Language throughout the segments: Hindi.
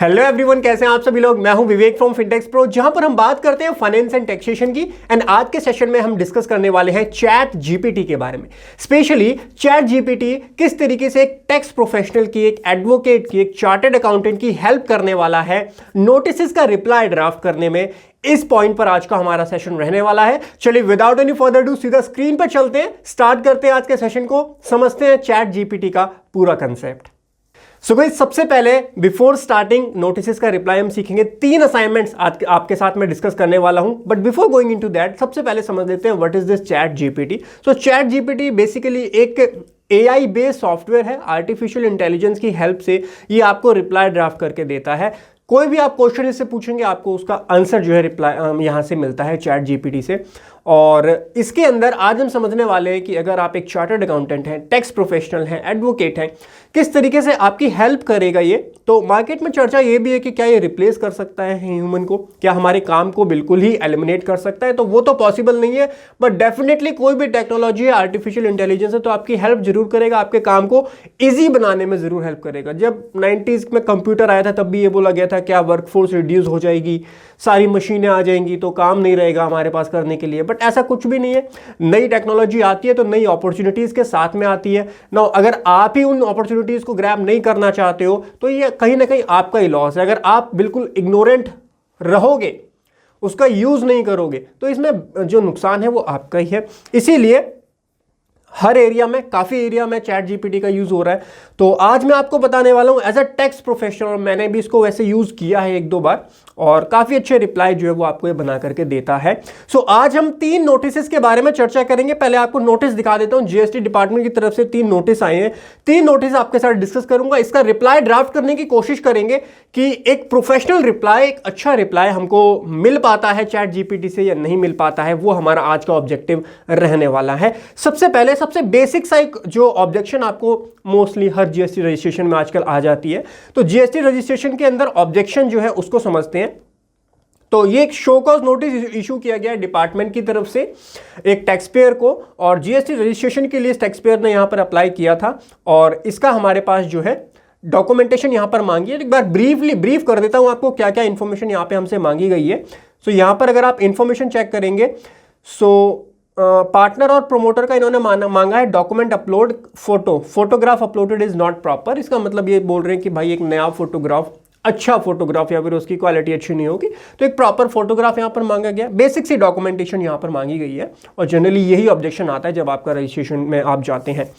हेलो एवरीवन, कैसे हैं आप सभी लोग। मैं हूं विवेक फ्रॉम फिनटेक्स प्रो, जहां पर हम बात करते हैं फाइनेंस एंड टैक्सेशन की। एंड आज के सेशन में हम डिस्कस करने वाले हैं चैट जीपीटी के बारे में। स्पेशली चैट जीपीटी किस तरीके से एक टैक्स प्रोफेशनल की, एक एडवोकेट की, एक चार्टर्ड अकाउंटेंट की हेल्प करने वाला है नोटिस का रिप्लाई ड्राफ्ट करने में। इस पॉइंट पर आज का हमारा सेशन रहने वाला है। चलिए विदाउट एनी फर्दर डू सीधा स्क्रीन पर चलते हैं, स्टार्ट करते हैं आज के सेशन को, समझते हैं चैट जीपीटी का पूरा कंसेप्ट। सो गाइस, सबसे पहले बिफोर स्टार्टिंग नोटिस का रिप्लाई हम सीखेंगे। 3 असाइनमेंट्स आपके साथ में डिस्कस करने वाला हूं, but before going into that सबसे पहले समझ लेते हैं what is this chat GPT. So chat GPT basically एक AI बेस्ड सॉफ्टवेयर है। आर्टिफिशियल इंटेलिजेंस की हेल्प से ये आपको रिप्लाई ड्राफ्ट करके देता है। कोई भी आप क्वेश्चन इससे पूछेंगे, आपको उसका आंसर जो है रिप्लाई यहां से मिलता है चैट जीपीटी से। और इसके अंदर आज हम समझने वाले हैं कि अगर आप एक चार्टर्ड अकाउंटेंट हैं, टैक्स प्रोफेशनल हैं, एडवोकेट हैं, किस तरीके से आपकी हेल्प करेगा ये। तो मार्केट में चर्चा ये भी है कि क्या ये रिप्लेस कर सकता है ह्यूमन को, क्या हमारे काम को बिल्कुल ही एलिमिनेट कर सकता है। तो वो तो पॉसिबल नहीं है, बट डेफिनेटली कोई भी टेक्नोलॉजी है, आर्टिफिशियल इंटेलिजेंस है, तो आपकी हेल्प जरूर करेगा, आपके काम को ईजी बनाने में जरूर हेल्प करेगा। जब 90s में कंप्यूटर आया था तब भी ये बोला गया था क्या वर्कफोर्स रिड्यूस हो जाएगी, सारी मशीनें आ जाएंगी तो काम नहीं रहेगा हमारे पास करने के लिए। बट ऐसा कुछ भी नहीं है। नई टेक्नोलॉजी आती है तो नई अपॉर्चुनिटीज के साथ में आती है ना। अगर आप ही उन अपॉर्चुनिटीज को ग्रैब नहीं करना चाहते हो तो ये कहीं ना कहीं आपका ही लॉस है। अगर आप बिल्कुल इग्नोरेंट रहोगे, उसका यूज नहीं करोगे, तो इसमें जो नुकसान है वो आपका ही है। इसीलिए हर एरिया में, काफ़ी एरिया में चैट जीपीटी का यूज़ हो रहा है। तो आज मैं आपको बताने वाला हूँ एज अ टैक्स प्रोफेशनल, मैंने भी इसको वैसे यूज़ किया है 1-2 बार, और काफ़ी अच्छे रिप्लाई जो है वो आपको ये बना करके देता है। सो आज हम 3 नोटिस के बारे में चर्चा करेंगे। पहले आपको नोटिस दिखा देता हूँ। जीएसटी डिपार्टमेंट की तरफ से 3 नोटिस आए हैं। 3 नोटिस आपके साथ डिस्कस करूंगा। इसका रिप्लाई ड्राफ्ट करने की कोशिश करेंगे कि एक प्रोफेशनल रिप्लाई, एक अच्छा रिप्लाई हमको मिल पाता है चैट जीपीटी से या नहीं मिल पाता है। वो हमारा आज का ऑब्जेक्टिव रहने वाला है। सबसे पहले सबसे बेसिक सा एक जो ऑब्जेक्शन आपको मोस्टली हर जीएसटी रजिस्ट्रेशन में आजकल आ जाती है, तो जीएसटी रजिस्ट्रेशन के अंदर ऑब्जेक्शन जो है उसको समझते हैं। तो ये एक शो कॉज नोटिस इशू किया गया है डिपार्टमेंट की तरफ से एक टैक्स पेयर को, और जीएसटी रजिस्ट्रेशन के लिए टैक्स पेयर ने यहां पर अप्लाई किया था, और इसका हमारे पास जो है डॉक्यूमेंटेशन यहां पर मांगी है। एक बार ब्रीफ कर देता हूं आपको क्या क्या इंफॉर्मेशन यहां पे हमसे मांगी गई है। सो यहां पर अगर आप इंफॉर्मेशन चेक करेंगे, सो पार्टनर और प्रोमोटर का इन्होंने मांगा है document upload, photograph uploaded is not proper. इसका मतलब ये बोल रहे हैं कि भाई एक नया फोटोग्राफ, अच्छा फोटोग्राफ या फिर उसकी क्वालिटी अच्छी नहीं होगी, तो एक प्रॉपर फोटोग्राफ यहां पर मांगा गया। बेसिक सी डॉक्यूमेंटेशन यहां पर मांगी गई है, और जनरली यही ऑब्जेक्शन आता है जब आपका रजिस्ट्रेशन में आप जाते हैं।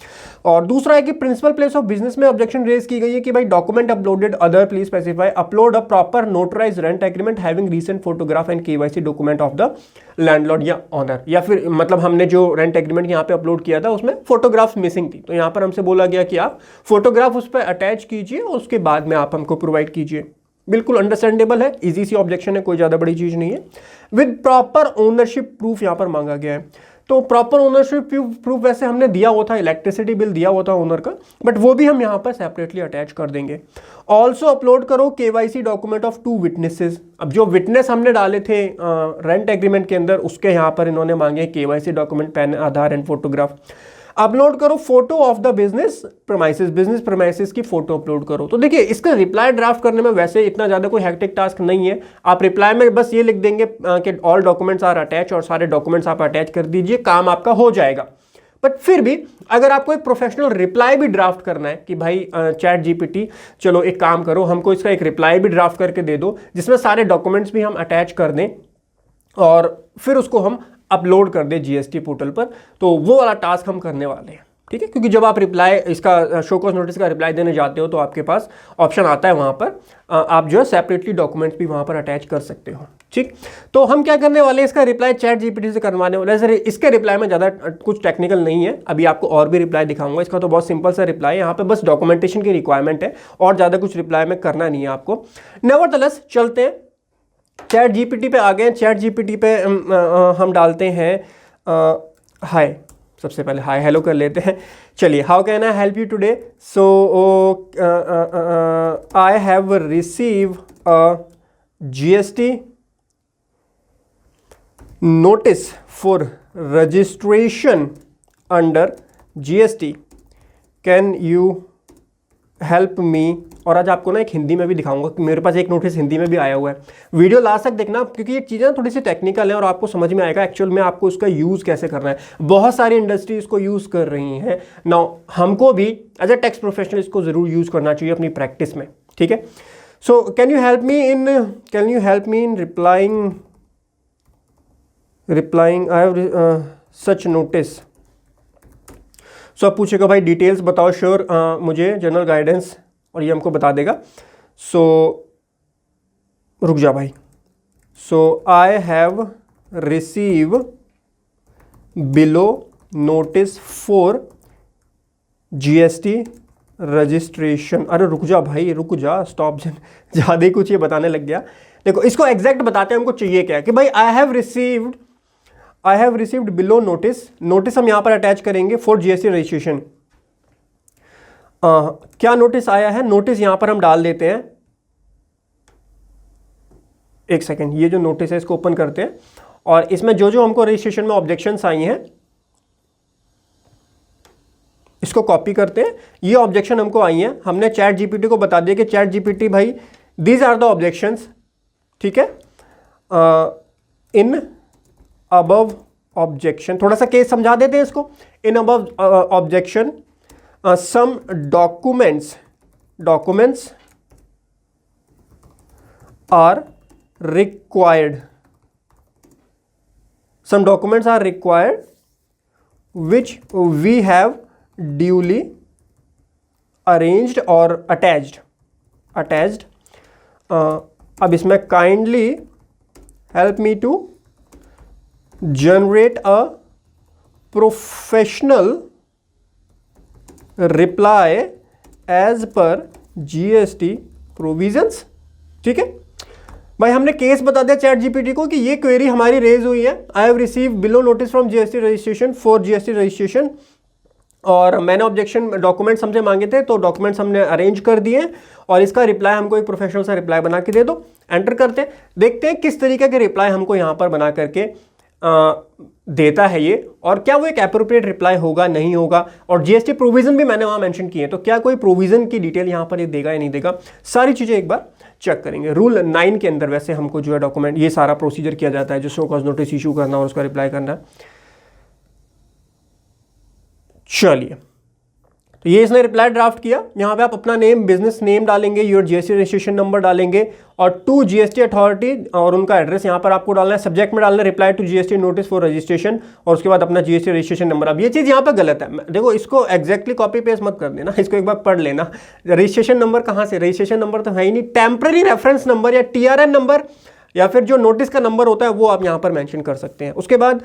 और दूसरा है कि प्रिंसिपल प्लेस ऑफ बिजनेस में ऑब्जेक्शन रेज की गई है कि भाई document uploaded other please specify upload a proper notarise rent agreement having recent photograph and KYC document of the landlord या ऑनर। या फिर मतलब हमने जो रेंट एग्रीमेंट यहाँ पे अपलोड किया था उसमें फोटोग्राफ मिसिंग थी, तो यहाँ पर हमसे बोला गया कि आप फोटोग्राफ उस पर अटैच कीजिए और उसके बाद में आप हमको प्रोवाइड कीजिए। बिल्कुल अंडरस्टैंडेबल है, इजी सी ऑब्जेक्शन है, कोई ज़्यादा बड़ी चीज़ नहीं है। विद प्रॉपर ओनरशिप प्रूफ यहाँ पर मांगा गया है। तो प्रॉपर ओनरशिप प्रूफ वैसे हमने दिया हुआ था, इलेक्ट्रिसिटी बिल दिया हुआ था ओनर का, बट वो भी हम यहाँ पर सेपरेटली अटैच कर देंगे। ऑल्सो अपलोड करो केवाईसी डॉक्यूमेंट ऑफ 2 विटनेसेस। अब जो विटनेस हमने डाले थे रेंट एग्रीमेंट के अंदर, उसके यहाँ पर इन्होंने मांगे KYC document, PAN, Aadhaar and photograph. Upload करो photo of the business premises की फोटो अपलोड करो। तो देखिए, इसका रिप्लाई ड्राफ्ट करने में वैसे इतना ज़्यादा कोई हैक्टिक टास्क नहीं है। आप रिप्लाई में बस ये लिख देंगे कि ऑल डॉक्यूमेंट्स आर अटैच, और सारे डॉक्यूमेंट्स आप अटैच कर दीजिए, काम आपका हो जाएगा। बट फिर भी अगर आपको एक प्रोफेशनल रिप्लाई भी ड्राफ्ट करना है कि भाई चैट जीपीटी चलो एक काम करो, हमको इसका एक रिप्लाई भी ड्राफ्ट करके दे दो जिसमें सारे डॉक्यूमेंट्स भी हम अटैच कर दें और फिर उसको हम अपलोड कर दे जीएसटी पोर्टल पर, तो वो वाला टास्क हम करने वाले हैं। ठीक है, क्योंकि जब आप रिप्लाई इसका शो कॉज नोटिस का रिप्लाई देने जाते हो तो आपके पास ऑप्शन आता है वहाँ पर आप जो है सेपरेटली डॉक्यूमेंट्स भी वहाँ पर अटैच कर सकते हो। ठीक, तो हम क्या करने वाले हैं, इसका रिप्लाई चैट जीपीटी से करवाने वाले हैं। सर इसके रिप्लाई में ज़्यादा कुछ टेक्निकल नहीं है, अभी आपको और भी रिप्लाई दिखाऊंगा। इसका तो बहुत सिंपल सा रिप्लाई है, यहाँ पे बस डॉक्यूमेंटेशन की रिक्वायरमेंट है और ज़्यादा कुछ रिप्लाई में करना नहीं है आपको। नेवरदलेस चलते हैं, चैट जीपीटी पे आ गए। चैट जीपीटी पे हम डालते हैं हाय, सबसे पहले हाय हेलो कर लेते हैं। चलिए, how can I help you today. So I have receive a GST notice for registration under GST, can you help मी, और आज आपको ना एक हिंदी में भी दिखाऊंगा कि मेरे पास एक नोटिस हिंदी में भी आया हुआ है। वीडियो लास्ट तक देखना क्योंकि ये चीज़ें थोड़ी सी टेक्निकल हैं और आपको समझ में आएगा एक्चुअल में आपको उसका यूज़ कैसे करना है। बहुत सारी इंडस्ट्री इसको यूज़ कर रही हैं नाउ, हमको भी एज अ टैक्स प्रोफेशनल इसको ज़रूर यूज़ करना चाहिए अपनी प्रैक्टिस में, ठीक है। So can you help me in replying I have such notice. So अब पूछेगा भाई डिटेल्स बताओ, श्योर मुझे जनरल गाइडेंस, और ये हमको बता देगा। सो रुक जा भाई। So I have receive below notice for GST registration. अरे रुक जा भाई, रुक जा, स्टॉप, ज़्यादा ही कुछ ये बताने लग गया। देखो इसको एग्जैक्ट बताते हैं हमको चाहिए क्या कि भाई आई हैव रिसीव्ड बिलो नोटिस हम यहां पर अटैच करेंगे फॉर जीएसटी रजिस्ट्रेशन। क्या नोटिस आया है, नोटिस यहां पर हम डाल देते हैं। एक सेकेंड, ये जो नोटिस है इसको ओपन करते हैं और इसमें जो जो हमको रजिस्ट्रेशन में ऑब्जेक्शंस आई हैं इसको कॉपी करते हैं। ये ऑब्जेक्शन हमको आई हैं, हमने चैट जीपीटी को बता दिया कि चैट जीपीटी भाई दीज आर द ऑब्जेक्शंस, ठीक है। इन अबव ऑब्जेक्शन, थोड़ा सा केस समझा देते हैं इसको। In above objection some documents are required, which we have duly arranged or attached. अब इसमें kindly help me to generate a professional reply as per GST provisions, ठीक है भाई। हमने केस बता दिया चैट जीपीटी को कि ये क्वेरी हमारी रेज हुई है, I have receive below notice from GST registration for GST registration, और मैंने ऑब्जेक्शन डॉक्यूमेंट्स हमसे मांगे थे तो डॉक्यूमेंट्स हमने अरेंज कर दिए और इसका रिप्लाई हमको एक प्रोफेशनल सा रिप्लाई बना के दे दो। एंटर करते हैं, देखते हैं किस तरीके के रिप्लाई हमको यहाँ पर बना करके देता है ये, और क्या वो एक एप्रोप्रिएट रिप्लाई होगा नहीं होगा। और जीएसटी प्रोविजन भी मैंने वहां मेंशन किए, तो क्या कोई प्रोविजन की डिटेल यहां पर ये देगा या नहीं देगा, सारी चीजें एक बार चेक करेंगे। रूल 9 के अंदर वैसे हमको जो है डॉक्यूमेंट ये सारा प्रोसीजर किया जाता है, जो शो कॉज नोटिस इशू करना और उसका रिप्लाई करना। चलिए, तो ये इसने रिप्लाई ड्राफ्ट किया। यहाँ पे आप अपना नेम, बिजनेस नेम डालेंगे, योर जीएसटी रजिस्ट्रेशन नंबर डालेंगे और टू जीएसटी अथॉरिटी और उनका एड्रेस यहाँ पर आपको डालना है। सब्जेक्ट में डालना है reply to GST notice for registration और उसके बाद अपना जीएसटी रजिस्ट्रेशन नंबर। अब ये चीज़ यहाँ पर गलत है, देखो इसको एग्जैक्टली कॉपी पेस्ट मत कर देना, इसको एक बार पढ़ लेना। रजिस्ट्रेशन नंबर कहाँ से, रजिस्ट्रेशन नंबर तो है ही नहीं, टेम्पररी रेफरेंस नंबर या टीआरएन नंबर या फिर जो नोटिस का नंबर होता है वो आप यहाँ पर मैंशन कर सकते हैं। उसके बाद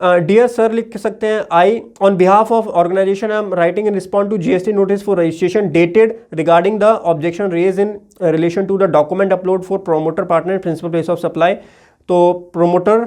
डियर सर लिख सकते हैं, I on behalf of organisation I am writing in respond to GST notice for registration dated regarding the objection raise in relation to the document upload for promoter partner principal place of supply. तो प्रोमोटर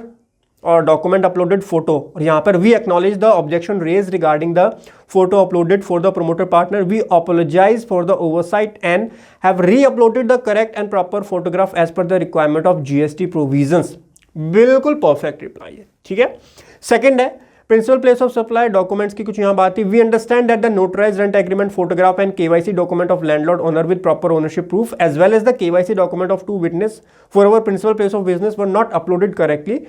और डॉक्यूमेंट अपलोडेड फोटो, और यहाँ पर we acknowledge the objection raise regarding the photo uploaded for the promoter partner, we apologise for the oversight and have re uploaded the correct and proper photograph as per the requirement of GST provisions. बिल्कुल परफेक्ट रिप्लाई है, ठीक है। सेकंड है principal place of supply documents की कुछ यहाँ बात थी। We understand that the notarise rent agreement photograph and KYC document of landlord owner with proper ownership proof as well as the KYC document of two witness for our principal place of business were not uploaded correctly.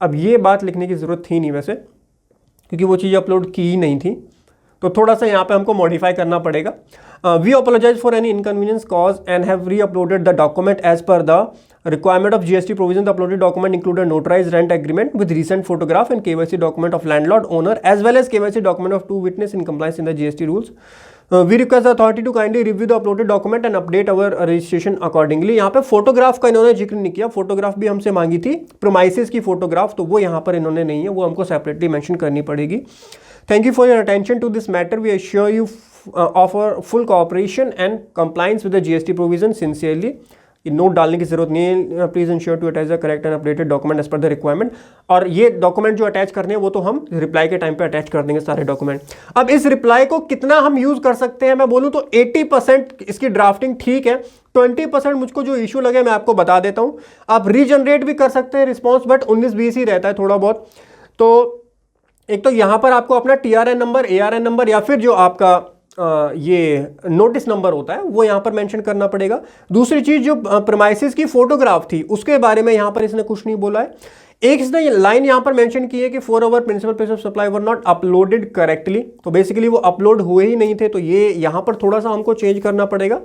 अब ये बात लिखने की जरूरत थी नहीं वैसे, क्योंकि वो चीज़ अपलोड की ही नहीं थी, तो थोड़ा सा यहाँ पे हमको मॉडिफाई करना पड़ेगा। We apologise for any inconvenience cause and have re uploaded the document as per the requirement of GST provision. The uploaded document included notarized rent agreement with recent photograph and KYC document of landlord owner as well as KYC document of two witness in compliance in the GST rules. We request the authority to kindly review the uploaded document and update our registration accordingly. यहाँ पे फोटोग्राफ का इन्होंने जिक्र नहीं किया, फोटोग्राफ भी हमसे मांगी थी, प्रोमाइसेस की फोटोग्राफ, तो वो यहाँ पर इन्होंने नहीं है, वो हमको सेपरेटली मेंशन करनी पड़ेगी। Thank you for your attention to this matter. We assure you of our full cooperation and compliance with the GST provision. Sincerely. ये नोट डालने की जरूरत नहीं है, please ensure to attach the correct and updated document as per the requirement. और ये डॉक्यूमेंट जो अटैच करने हैं वो तो हम रिप्लाई के टाइम पे अटैच कर देंगे सारे डॉक्यूमेंट। अब इस रिप्लाई को कितना हम यूज कर सकते हैं, मैं बोलूं तो 80% इसकी ड्राफ्टिंग ठीक है, 20% मुझको जो इशू लगे मैं आपको बता देता हूं। आप रीजनरेट भी कर सकते हैं रिस्पॉन्स, बट 19-20 ही रहता है थोड़ा बहुत। तो एक तो यहां पर आपको अपना टीआरएन नंबर, एआरएन नंबर या फिर जो आपका ये नोटिस नंबर होता है वो यहाँ पर मेंशन करना पड़ेगा। दूसरी चीज जो प्रीमाइसेस की फोटोग्राफ थी उसके बारे में यहाँ पर इसने कुछ नहीं बोला है। एक इसने लाइन यहाँ पर मेंशन की है कि 4 our principal place of supply were not uploaded correctly, तो बेसिकली वो अपलोड हुए ही नहीं थे, तो ये यहाँ पर थोड़ा सा हमको चेंज करना पड़ेगा।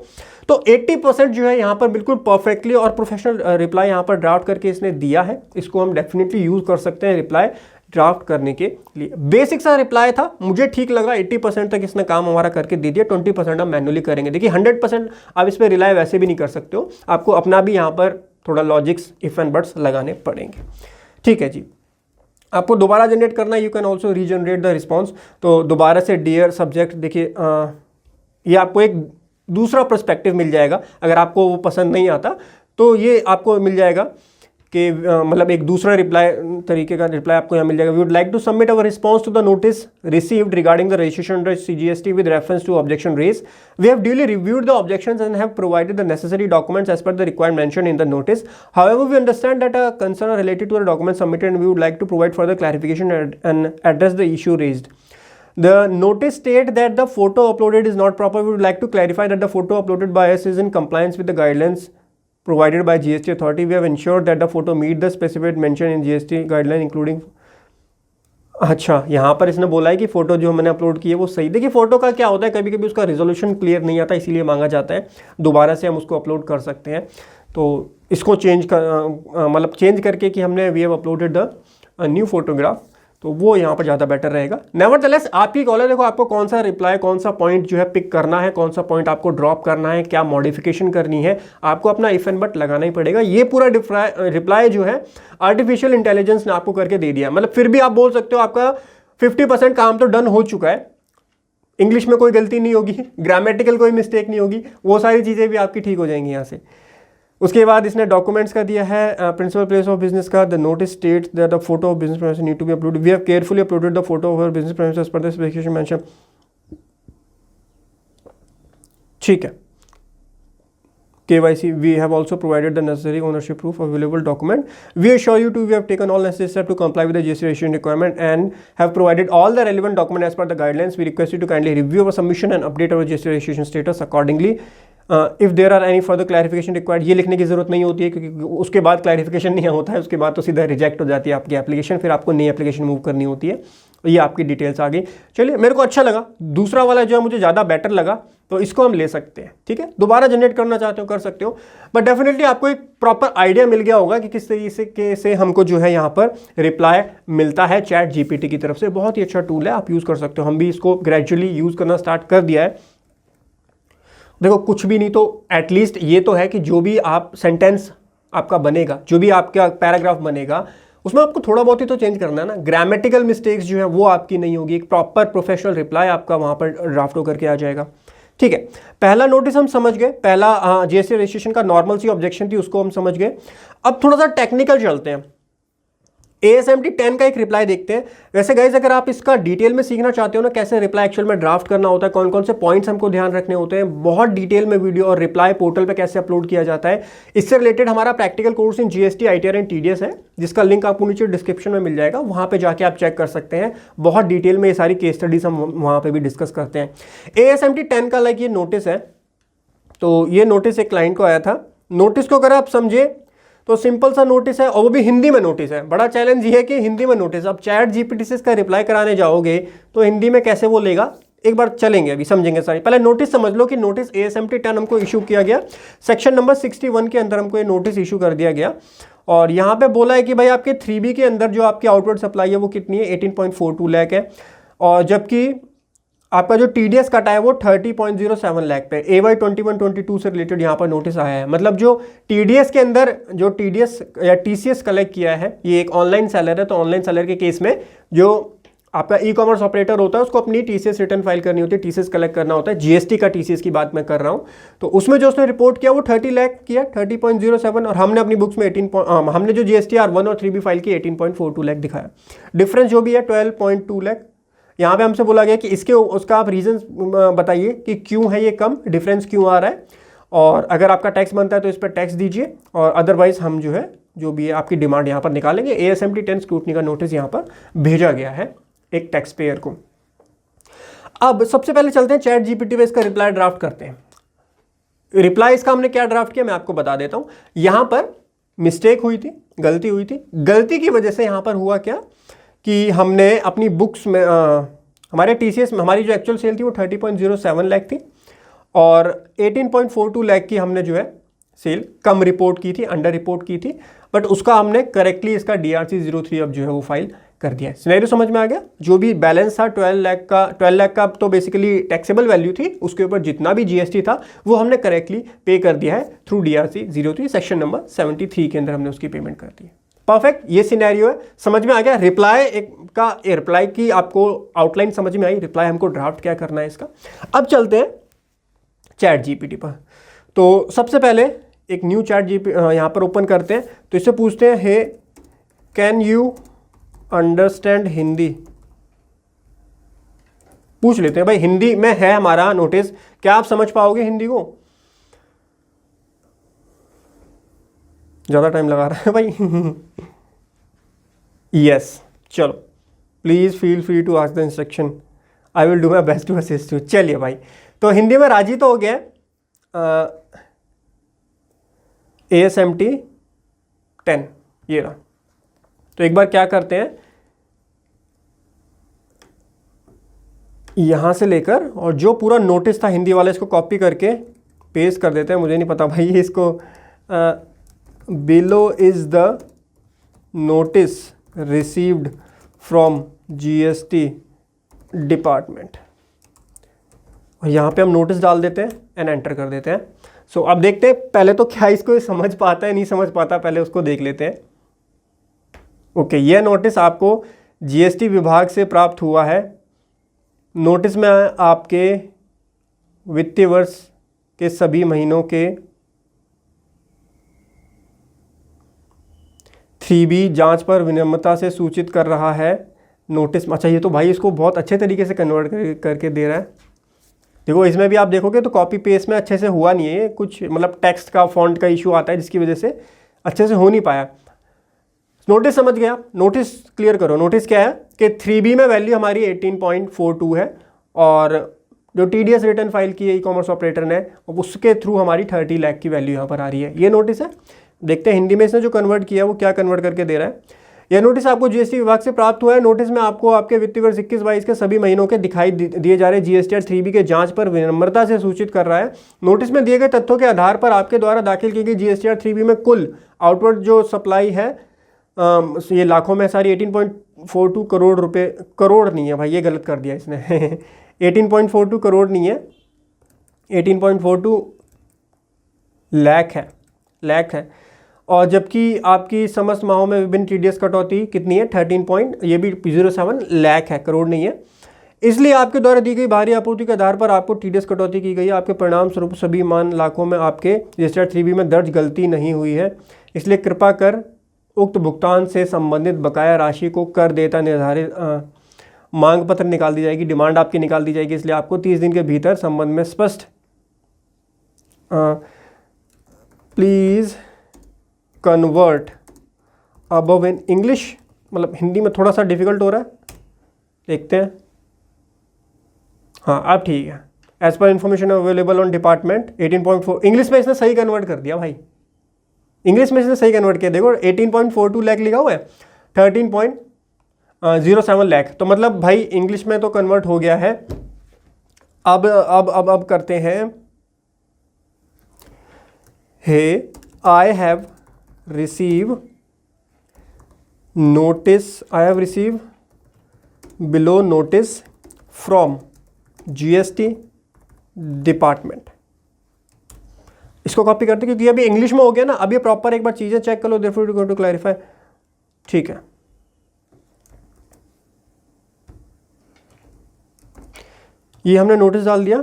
तो 80% जो है यहाँ पर बिल्कुल परफेक्टली और प्रोफेशनल रिप्लाई यहाँ पर ड्राफ्ट करके इसने दिया है। इसको हम डेफिनेटली यूज कर सकते हैं रिप्लाई ड्राफ्ट करने के लिए। बेसिक सा रिप्लाई था, मुझे ठीक लगा। 80% तक इसने काम हमारा करके दे दिया, 20% हम मैन्युअली करेंगे। देखिए 100% आप इस पर रिलाई वैसे भी नहीं कर सकते हो, आपको अपना भी यहाँ पर थोड़ा लॉजिक्स इफ एंड बट्स लगाने पड़ेंगे। ठीक है जी, आपको दोबारा जनरेट करना है, you can also regenerate the response. तो दोबारा से डियर सब्जेक्ट, देखिए ये आपको एक दूसरा पर्सपेक्टिव मिल जाएगा। अगर आपको वो पसंद नहीं आता तो ये आपको मिल जाएगा कि मतलब एक दूसरा रिप्लाई तरीके का रिप्लाई आपको यहाँ मिल जाएगा। We would like to submit our response to the notice received regarding the registration under CGST with reference to objection raise. We have duly reviewed the objections and have provided the necessary documents as per the required mention in the notice. However we understand that a concern are related to the document submitted and we would like to provide further clarification and address the issue raised. The notice state that the photo uploaded is not proper. We would like to clarify that the photo uploaded by us is in compliance with the guidelines provided by GST authority. We have ensured that the photo meet the specified mention in GST guideline including। अच्छा, यहाँ पर इसने बोला है कि फोटो जो मैंने अपलोड की है वो सही। देखिए फोटो का क्या होता है, कभी कभी उसका रिजोल्यूशन क्लियर नहीं आता, इसीलिए मांगा जाता है, दोबारा से हम उसको अपलोड कर सकते हैं। तो इसको चेंज कर मतलब चेंज करके कि हमने we have uploaded the new photograph, तो वो यहाँ पर ज़्यादा बेटर रहेगा। नेवरदलेस आपकी कॉल है, देखो आपको कौन सा रिप्लाई, कौन सा पॉइंट जो है पिक करना है, कौन सा पॉइंट आपको ड्रॉप करना है, क्या मॉडिफिकेशन करनी है, आपको अपना इफ एंड बट लगाना ही पड़ेगा। ये पूरा रिप्लाई जो है आर्टिफिशियल इंटेलिजेंस ने आपको करके दे दिया। मतलब फिर भी आप बोल सकते हो आपका 50% काम तो डन हो चुका है। इंग्लिश में कोई गलती नहीं होगी, ग्रामेटिकल कोई मिस्टेक नहीं होगी, वो सारी चीज़ें भी आपकी ठीक हो जाएंगी यहाँ से। उसके बाद इसने डॉक्यूमेंट्स का दिया है प्रिंसिपल प्लेस ऑफ बिजनेस का। The notice states that the photo of business premises need to be uploaded. We have carefully uploaded the photo of our business premises per the specification mention. ठीक है, KYC, we have also provided the necessary ownership proof available document. We assure you too we have taken all necessary steps to comply with the GST registration requirement and have provided all the relevant documents as per the guidelines. We request you to kindly review our submission and update our GST registration status accordingly. If there are any further clarification required, ये लिखने की जरूरत नहीं होती है क्योंकि उसके बाद क्लैरिफिकेशन नहीं होता है, उसके बाद तो सीधा रिजेक्ट हो जाती है आपकी एप्लीकेशन, फिर आपको नई एप्लीकेशन मूव करनी होती है। ये आपकी डिटेल्स आ गई। चलिए, मेरे को अच्छा लगा, दूसरा वाला जो है मुझे ज़्यादा बेटर लगा, तो इसको हम ले सकते हैं। ठीक है, दोबारा जनरेट करना चाहते हो कर सकते हो, बट डेफिनेटली आपको एक प्रॉपर आइडिया मिल गया होगा कि किस तरीके से हमको जो है यहाँ पर रिप्लाई मिलता है चैट GPT की तरफ से। बहुत ही अच्छा टूल है, आप यूज़ कर सकते हो। हम भी इसको ग्रेजुअली यूज़ करना स्टार्ट कर दिया है। देखो कुछ भी नहीं तो एटलीस्ट ये तो है कि जो भी आप सेंटेंस आपका बनेगा, जो भी आपका पैराग्राफ बनेगा, उसमें आपको थोड़ा बहुत ही तो चेंज करना है ना। ग्रामेटिकल मिस्टेक्स जो है वो आपकी नहीं होगी, एक प्रॉपर प्रोफेशनल रिप्लाई आपका वहाँ पर ड्राफ्ट होकर के आ जाएगा। ठीक है, पहला नोटिस हम समझ गए, पहला GST रजिस्ट्रेशन का नॉर्मल सी ऑब्जेक्शन थी उसको हम समझ गए। अब थोड़ा सा टेक्निकल चलते हैं, ASMT 10 का एक रिप्लाई देखते हैं। वैसे गाइज अगर आप इसका डिटेल में सीखना चाहते हो ना, कैसे रिप्लाई एक्चुअल में ड्राफ्ट करना होता है, कौन कौन से पॉइंट्स हमको ध्यान रखने होते हैं, बहुत डिटेल में वीडियो और रिप्लाई पोर्टल पे कैसे अपलोड किया जाता है, इससे रिलेटेड हमारा practical course in GST, ITR and TDS है, जिसका लिंक आपको नीचे डिस्क्रिप्शन में मिल जाएगा, वहाँ पर जाके आप चेक कर सकते हैं। बहुत डिटेल में ये सारी केस स्टडीज हम वहाँ पर भी डिस्कस करते हैं। ASMT 10 का लाइक ये नोटिस है, तो ये नोटिस एक क्लाइंट को आया था। नोटिस को अगर आप समझे तो सिंपल सा नोटिस है, और वो भी हिंदी में नोटिस है। बड़ा चैलेंज ये है कि हिंदी में नोटिस, अब चैट GPT से इसका रिप्लाई कराने जाओगे तो हिंदी में कैसे वो लेगा, एक बार चलेंगे अभी समझेंगे सारी। पहले नोटिस समझ लो कि नोटिस ASMT 10 हमको इशू किया गया, सेक्शन नंबर 61 के अंदर हमको ये नोटिस इशू कर दिया गया। और यहाँ पे बोला है कि भाई आपके 3B के अंदर जो आपकी आउटवर्ड सप्लाई है वो कितनी है, 18.42 लाख है, और जबकि आपका जो TDS कटा है वो 30.07 लाख पे AY 21-22 से रिलेटेड यहाँ पर नोटिस आया है। मतलब जो TDS के अंदर जो TDS या TCS कलेक्ट किया है, ये एक ऑनलाइन सेलर है, तो ऑनलाइन सेलर के केस में जो आपका ई-कॉमर्स ऑपरेटर होता है उसको अपनी TCS रिटर्न फाइल करनी होती है, TCS कलेक्ट करना होता है। GST का TCS की बात मैं कर रहा हूँ, तो उसमें जो उसने रिपोर्ट किया वो 30 लाख किया, 30.07, और हमने अपनी बुक्स में हमने जो GSTR 1 और 3B फाइल की 18.42 लाख दिखाया। डिफरेंस जो भी है 12.2 लाख। यहाँ पे हमसे बोला गया कि इसके उसका आप रीजन बताइए कि क्यों है ये कम, डिफरेंस क्यों आ रहा है, और अगर आपका टैक्स बनता है तो इस पर टैक्स दीजिए, और अदरवाइज हम जो है जो भी है आपकी डिमांड यहाँ पर निकालेंगे। ASMT 10 स्क्रूटनी का नोटिस यहाँ पर भेजा गया है एक टैक्स पेयर को। अब सबसे पहले चलते हैं चैट जीपीटी पे इसका रिप्लाई ड्राफ्ट करते हैं। रिप्लाई इसका हमने क्या ड्राफ्ट किया मैं आपको बता देता हूं। यहां पर मिस्टेक हुई थी, गलती हुई थी। गलती की वजह से यहां पर हुआ क्या कि हमने अपनी बुक्स में हमारे टीसीएस में हमारी जो एक्चुअल सेल थी वो 30.07 लाख थी और 18.42 लाख की हमने जो है सेल कम रिपोर्ट की थी, अंडर रिपोर्ट की थी। बट उसका हमने करेक्टली इसका DRC 03 अब जो है वो फाइल कर दिया है। सिनेरियो समझ में आ गया। जो भी बैलेंस था 12 लाख का तो बेसिकली टैक्सेबल वैल्यू थी, उसके ऊपर जितना भी GST था वो हमने करेक्टली पे कर दिया है थ्रू DRC 03 सेक्शन नंबर 73 के अंदर हमने उसकी पेमेंट कर दी है। परफेक्ट, ये सिनेरियो है, समझ में आ गया। रिप्लाई की आपको आउटलाइन समझ में आई। रिप्लाई हमको ड्राफ्ट क्या करना है इसका। अब चलते हैं चैट जीपीटी पर। तो सबसे पहले एक न्यू चैट जीपीटी यहाँ पर ओपन करते हैं। तो इससे पूछते हैं hey can you understand Hindi. पूछ लेते हैं भाई हिंदी में है हमारा नोटिस, क्या आप समझ पाओगे हिंदी को? ज्यादा टाइम लगा रहा है भाई। यस, चलो please feel free to ask the instruction, I will do my best to assist you. चलिए भाई, तो हिंदी में राजी तो हो गया। ASMT 10 ये रहा। तो एक बार क्या करते हैं, यहां से लेकर और जो पूरा नोटिस था हिंदी वाले इसको कॉपी करके पेस्ट कर देते हैं। मुझे नहीं पता भाई इसको below is the notice received from GST department, और यहाँ पे हम नोटिस डाल देते हैं एंड एंटर कर देते हैं। सो अब देखते हैं पहले तो क्या इसको समझ पाता है नहीं समझ पाता, पहले उसको देख लेते हैं। ओके, यह नोटिस आपको GST विभाग से प्राप्त हुआ है। नोटिस में आपके वित्तीय वर्ष के सभी महीनों के 3B जांच पर विनम्रता से सूचित कर रहा है। नोटिस, अच्छा ये तो भाई इसको बहुत अच्छे तरीके से कन्वर्ट करके दे रहा है। देखो इसमें भी आप देखोगे तो कॉपी पेस्ट में अच्छे से हुआ नहीं है, कुछ मतलब टेक्स्ट का फॉन्ट का इशू आता है जिसकी वजह से अच्छे से हो नहीं पाया। नोटिस समझ गया, नोटिस क्लियर करो। नोटिस क्या है कि 3B में वैल्यू हमारी 18.42 है और जो TDS रिटर्न फाइल की है ई-कॉमर्स ऑपरेटर ने उसके थ्रू हमारी 30 लाख की वैल्यू यहाँ पर आ रही है। ये नोटिस है। देखते हैं हिंदी में इसने जो कन्वर्ट किया वो क्या कन्वर्ट करके दे रहा है। यह नोटिस आपको GST विभाग से प्राप्त हुआ है। नोटिस में आपको आपके वित्तीय वर्ष 21-22 के सभी महीनों के दिखाई दिए जा रहे GSTR 3B के जांच पर विनम्रता से सूचित कर रहा है। नोटिस में दिए गए तथ्यों के आधार पर आपके द्वारा दाखिल की गई GSTR 3B में कुल आउटवर्ड जो सप्लाई है ये लाखों में सारी 18.42 करोड़ रुपए, करोड़ नहीं है भाई ये गलत कर दिया इसने 18.42 करोड़ नहीं है, 18.42 लाख है। और जबकि आपकी समस्त माहों में विभिन्न TDS कटौती कितनी है 13.07 लाख है, करोड़ नहीं है। इसलिए आपके द्वारा दी गई भारी आपूर्ति के आधार पर आपको TDS कटौती की गई है। आपके परिणाम स्वरूप सभी मान लाखों में आपके GSTR 3B में दर्ज गलती नहीं हुई है। इसलिए कृपा कर उक्त भुगतान से संबंधित बकाया राशि को कर देता निर्धारित मांग पत्र निकाल दी जाएगी, डिमांड आपकी निकाल दी जाएगी। इसलिए आपको 30 दिन के भीतर संबंध में स्पष्ट please convert above in English, मतलब हिंदी में थोड़ा सा डिफिकल्ट हो रहा है, देखते हैं। हाँ अब ठीक है। As per information available on department 18.4, English में इसने सही कन्वर्ट कर दिया भाई, इंग्लिश में इसने सही कन्वर्ट किया। देखो 18.42 लाख लिखा हुआ है 13.07 लाख, तो मतलब भाई इंग्लिश में तो कन्वर्ट हो गया है। अब करते हैं hey I have receive below notice from GST department. इसको कॉपी करते क्योंकि अभी इंग्लिश में हो गया ना। अब ये प्रॉपर एक बार चीजें चेक कर लो, therefore you go to clarify. ठीक है, ये हमने नोटिस डाल दिया।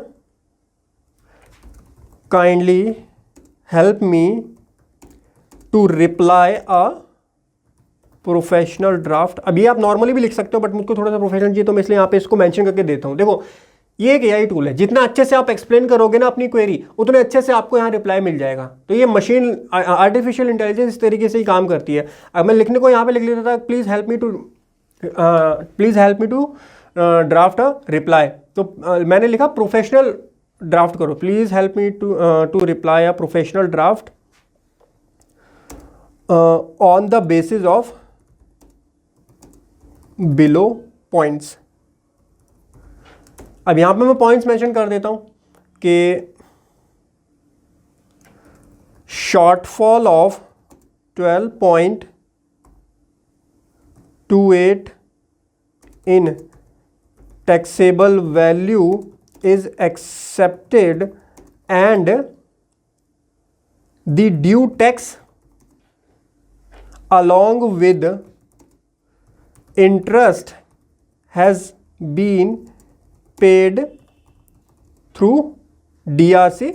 Kindly help me to reply a professional draft. अभी आप नॉर्मली भी लिख सकते हो बट मुझको थोड़ा सा प्रोफेशनल चाहिए तो मैं इसलिए यहाँ पे इसको मेंशन करके देता हूँ। देखो ये एक AI टूल है, जितना अच्छे से आप एक्सप्लेन करोगे ना अपनी क्वेरी उतने अच्छे से आपको यहाँ रिप्लाई मिल जाएगा। तो ये मशीन आर्टिफिशियल इंटेलिजेंस इस तरीके से ही काम करती है। अब मैं लिखने को यहाँ पे लिख लेता था please help me to draft a reply, तो मैंने लिखा प्रोफेशनल ड्राफ्ट करो, please help me to reply a professional draft on the basis of below points. अब यहां पे मैं पॉइंट्स मेंशन कर देता हूं कि shortfall of 12.28 in taxable value is accepted and the due tax along with interest has been paid through DRC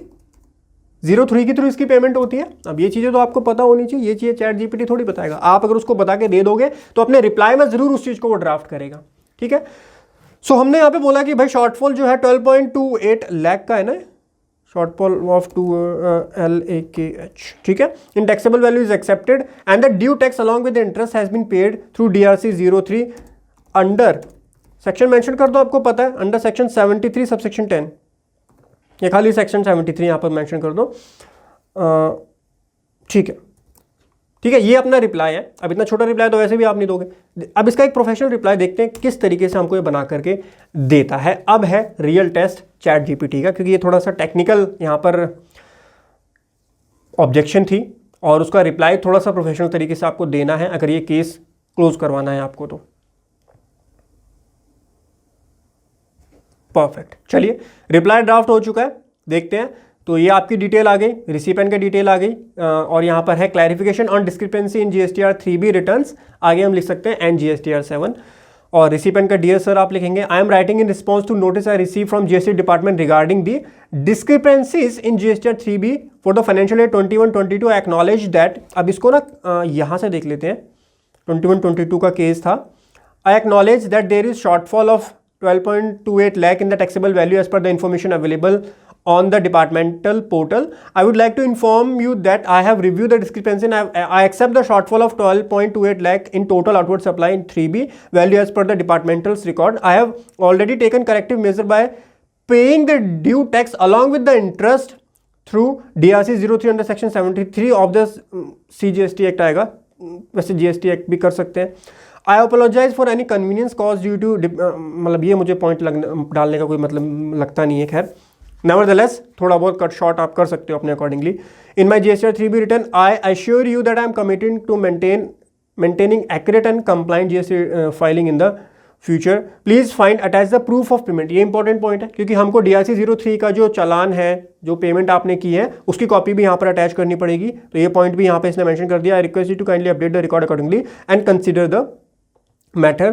03 के थ्रू इसकी पेमेंट होती है। अब ये चीज़ें तो आपको पता होनी चाहिए, ये चीज़ें चैट जीपीटी थोड़ी बताएगा। आप अगर उसको बता के दे दोगे तो अपने रिप्लाई में जरूर उस चीज़ को वो ड्राफ्ट करेगा, ठीक है। सो हमने यहाँ पे बोला कि भाई शॉर्टफॉल जो है 12.28 लाख का है ना, शॉर्टफॉल ऑफ 2 LAKH, ठीक है। In taxable value is accepted and the due tax along with interest has been paid through DRC 03 under section mention कर दो, आपको पता है, अंडर सेक्शन 73 सबसेक्शन 10, ये खाली सेक्शन 73 यहाँ पर मेंशन कर दो, ठीक है, ठीक है। ये अपना रिप्लाई है। अब इतना छोटा रिप्लाई तो वैसे भी आप नहीं दोगे। अब इसका एक प्रोफेशनल रिप्लाई देखते हैं किस तरीके से हमको ये बना करके देता है। अब है रियल टेस्ट चैट जीपीटी का, क्योंकि ये थोड़ा सा टेक्निकल यहाँ पर ऑब्जेक्शन थी और उसका रिप्लाई थोड़ा सा प्रोफेशनल तरीके से आपको देना है अगर ये केस क्लोज करवाना है आपको तो। परफेक्ट, चलिए रिप्लाई ड्राफ्ट हो चुका है, देखते हैं। तो ये आपकी डिटेल आ गई, रिसिपेंट का डिटेल आ गई और यहाँ पर है clarification on discrepancy in GSTR 3B returns, आगे हम लिख सकते हैं एंड GSTR 7। और रिसिपेंट का डियर सर आप लिखेंगे I am writing in response to notice I receive from GST department regarding the discrepancies in GSTR 3B for the financial year 21-22 I acknowledge that. अब इसको ना यहाँ से देख लेते हैं, 21-22 का केस था। I acknowledge that there is shortfall of 12.28 lakh in the taxable value as per the information available on the departmental portal. I would like to inform you that I have reviewed the discrepancy and I accept the shortfall of 12.28 lakh in total outward supply in 3B value as per the departmental's record. I have already taken corrective measure by paying the due tax along with the interest through DRC 03 under section 73 of the CGST Act आएगा, वैसे GST Act भी कर सकते हैं। I apologise for any convenience cause due to, मतलब ये मुझे पॉइंट डालने का कोई मतलब लगता नहीं है, खैर नेवरदलेस थोड़ा बहुत कट शॉर्ट आप कर सकते हो अपने accordingly. In my GSTR 3B return I assure you that I am committed to maintaining accurate and compliant GST filing in the future. Please find attach the proof of payment. ये इंपॉर्टेंट पॉइंट है क्योंकि हमको DRC 03 का जो चालान है, जो पेमेंट आपने की है, उसकी कॉपी भी यहाँ पर अटैच करनी पड़ेगी। तो ये पॉइंट भी यहाँ पे इसने मेंशन कर दिया। I request you to kindly update the record accordingly and consider the matter.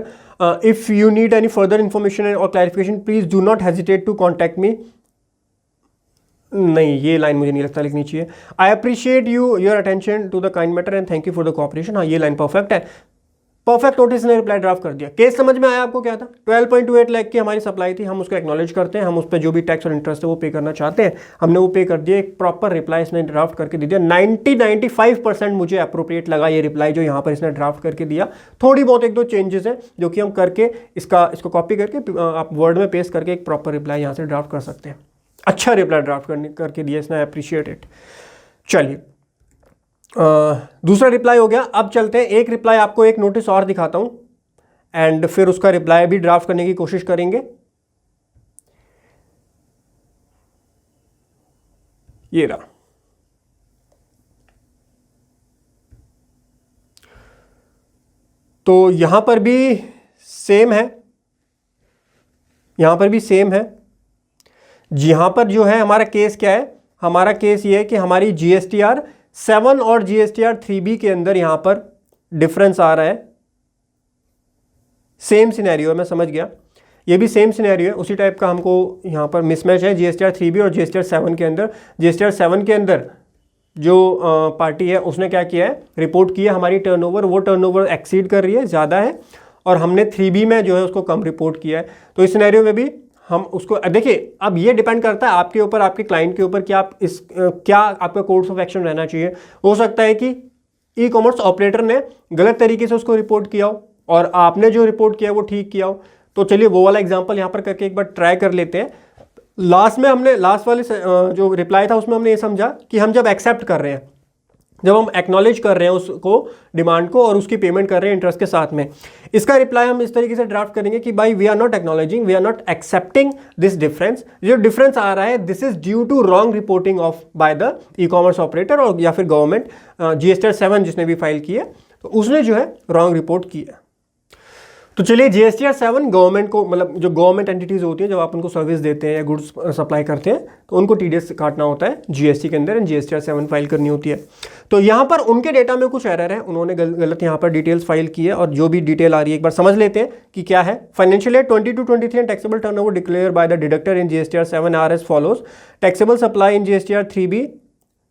If you need any further information or clarification, please do not hesitate to contact me. नहीं, ये लाइन मुझे नहीं लगता लिखनी चाहिए। I appreciate your attention to the kind matter and thank you for the cooperation। हाँ, ये लाइन परफेक्ट है। परफेक्ट नोटिस ने रिप्लाई ड्राफ्ट कर दिया। केस समझ में आया आपको क्या था? 12.28 लाख की हमारी सप्लाई थी, हम उसको एक्नॉलेज करते हैं, हम उस पर जो भी टैक्स और इंटरेस्ट है वो पे करना चाहते हैं, हमने वो पे कर दिया। एक प्रॉपर रिप्लाई इसने ड्राफ्ट करके दे दिया। 95% मुझे अप्रोप्रिएट लगा ये रिप्लाई जो यहाँ पर इसने ड्राफ्ट करके दिया। थोड़ी बहुत एक दो चेंजेस हैं जो कि हम करके इसको कॉपी करके आप वर्ड में पेस्ट करके एक प्रॉपर रिप्लाई यहाँ से ड्राफ्ट कर सकते हैं। अच्छा रिप्लाई ड्राफ्ट करके दिया इसने, अप्रिशिएट इट। चलिए दूसरा रिप्लाई हो गया। अब चलते हैं, एक रिप्लाई आपको एक नोटिस और दिखाता हूं एंड फिर उसका रिप्लाई भी ड्राफ्ट करने की कोशिश करेंगे। ये रहा, तो यहां पर भी सेम है, यहां पर भी सेम है। यहां पर जो है हमारा केस क्या है, हमारा केस ये है कि हमारी GSTR 7 और GSTR 3B के अंदर यहां पर डिफरेंस आ रहा है। सेम सिनेरियो है, मैं समझ गया, ये भी सेम सिनेरियो है, उसी टाइप का हमको यहां पर मिसमैच है GSTR 3B और GSTR 7 के अंदर। GSTR 7 के अंदर जो पार्टी है उसने क्या किया है, रिपोर्ट किया हमारी टर्नओवर, वो टर्नओवर एक्सीड कर रही है, ज़्यादा है, और हमने 3B में जो है उसको कम रिपोर्ट किया है। तो इस सिनेरियो में भी हम उसको देखिए, अब ये डिपेंड करता है आपके ऊपर, आपके क्लाइंट के ऊपर कि आप क्या आपका कोर्स ऑफ एक्शन रहना चाहिए। हो सकता है कि ई कॉमर्स ऑपरेटर ने गलत तरीके से उसको रिपोर्ट किया हो और आपने जो रिपोर्ट किया वो ठीक किया हो, तो चलिए वो वाला एग्जांपल यहाँ पर करके एक बार ट्राई कर लेते हैं। लास्ट में हमने लास्ट वाले जो रिप्लाई था उसमें हमने ये समझा कि हम जब एक्सेप्ट कर रहे हैं, जब हम एक्नॉलेज कर रहे हैं उसको डिमांड को और उसकी पेमेंट कर रहे हैं इंटरेस्ट के साथ में, इसका रिप्लाई हम इस तरीके से ड्राफ्ट करेंगे कि भाई we are not acknowledging, we are not accepting this difference. जो डिफरेंस आ रहा है this is due to wrong reporting of by the e commerce operator और या फिर गवर्नमेंट, GSTR 7 जिसने भी फाइल की है तो उसने जो है रॉन्ग रिपोर्ट की है। तो चलिए GSTR 7 गवर्नमेंट को, मतलब जो गवर्नमेंट एंटिटीज होती है, जब आप उनको सर्विस देते हैं या गुड्स सप्लाई करते हैं तो उनको TDS काटना होता है GST के अंदर एंड GSTR 7 फाइल करनी होती है। तो यहाँ पर उनके डेटा में कुछ एरर है, उन्होंने गलत यहाँ पर डिटेल्स फाइल की है और जो भी डिटेल आ रही है एक बार समझ लेते हैं कि क्या है। Financial year 22-23 and taxable turnover declare by the deductor in GSTR 7 are as follows. Taxable supply in GSTR 3B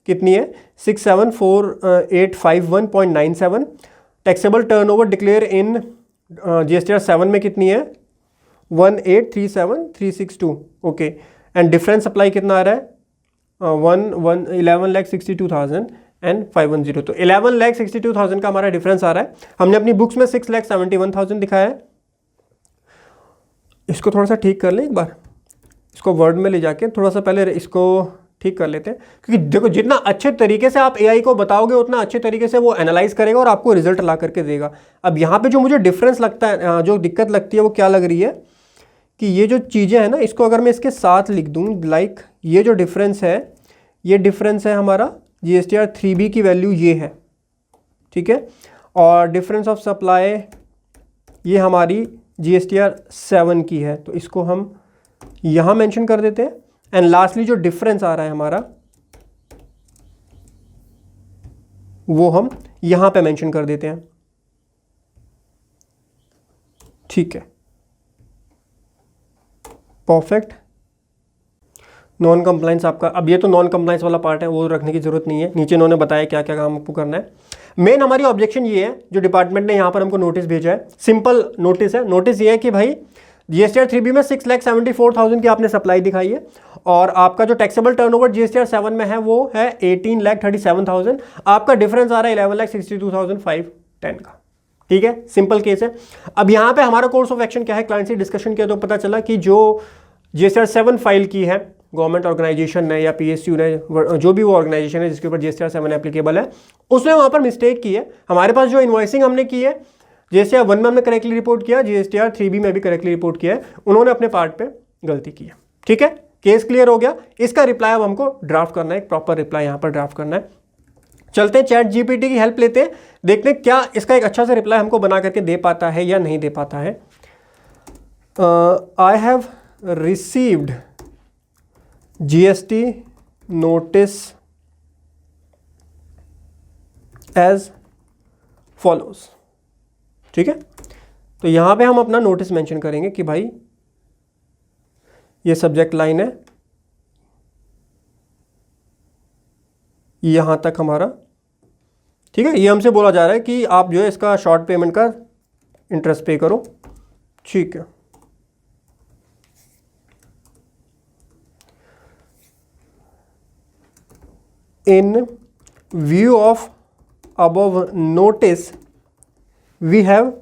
कितनी है 674,851.97। Taxable turnover declare in GSTR 7 में कितनी है 1,837,362। ओके, एंड डिफरेंस सप्लाई कितना आ रहा है 11,62,510। तो 11,62,000 का हमारा डिफरेंस आ रहा है। हमने अपनी बुक्स में 6,71,000 दिखाया है। इसको थोड़ा सा ठीक कर लें एक बार, इसको वर्ड में ले जाके थोड़ा सा पहले इसको ठीक कर लेते हैं, क्योंकि देखो जितना अच्छे तरीके से आप AI को बताओगे उतना अच्छे तरीके से वो एनालाइज करेगा और आपको रिजल्ट ला करके देगा। अब यहाँ पे जो मुझे डिफरेंस लगता है, जो दिक्कत लगती है वो क्या लग रही है कि ये जो चीज़ें हैं ना, इसको अगर मैं इसके साथ लिख दूँ, लाइक ये जो डिफरेंस है, ये डिफरेंस है हमारा GSTR 3B की वैल्यू ये है, ठीक है, और डिफरेंस ऑफ सप्लाई ये हमारी GSTR 7 की है, तो इसको हम यहाँ मेंशन कर देते हैं। एंड लास्टली जो डिफरेंस आ रहा है हमारा वो हम यहां पे मेंशन कर देते हैं, ठीक है, परफेक्ट। नॉन कंप्लाइंस आपका, अब ये तो नॉन कंप्लाइंस वाला पार्ट है, वो रखने की जरूरत नहीं है, नीचे इन्होंने बताया क्या क्या काम आपको करना है। मेन हमारी ऑब्जेक्शन ये है, जो डिपार्टमेंट ने यहां पर हमको नोटिस भेजा है, सिंपल नोटिस है। नोटिस ये है कि भाई GSTR 3B में 6,74,000 की आपने सप्लाई दिखाई है और आपका जो टैक्सेबल टर्नओवर GSTR 7 में है वो है 18,37,000। आपका डिफरेंस आ रहा है 11,62,510 का, ठीक है, सिंपल केस है। अब यहाँ पे हमारा कोर्स ऑफ एक्शन क्या है, क्लाइंट से डिस्कशन किया तो पता चला कि जो GSTR 7 फाइल की है गवर्नमेंट ऑर्गेनाइजेशन ने या PSU ने, जो भी वो ऑर्गेनाइजेशन है जिसके ऊपर GSTR 7 एप्लीकेबल है, उसने वहाँ पर मिस्टेक की है। हमारे पास जो इन्वॉइसिंग हमने की है GSTR 1 में हमने करेक्टली रिपोर्ट किया, GSTR 3B में भी करेक्टली रिपोर्ट किया है, उन्होंने अपने पार्ट पे गलती की है, ठीक है। केस क्लियर हो गया। इसका रिप्लाई अब हमको ड्राफ्ट करना है, एक प्रॉपर रिप्लाई यहाँ पर ड्राफ्ट करना है। चलते हैं चैट GPT की हेल्प लेते हैं, देखते हैं क्या इसका एक अच्छा सा रिप्लाई हमको बना करके दे पाता है या नहीं दे पाता है। I have received GST notice as follows, ठीक है। तो यहां पे हम अपना नोटिस मेंशन करेंगे कि भाई ये सब्जेक्ट लाइन है, यहां तक हमारा, ठीक है। ये हमसे बोला जा रहा है कि आप जो है इसका शॉर्ट पेमेंट का इंटरेस्ट पे करो, ठीक है। इन view of above notice we have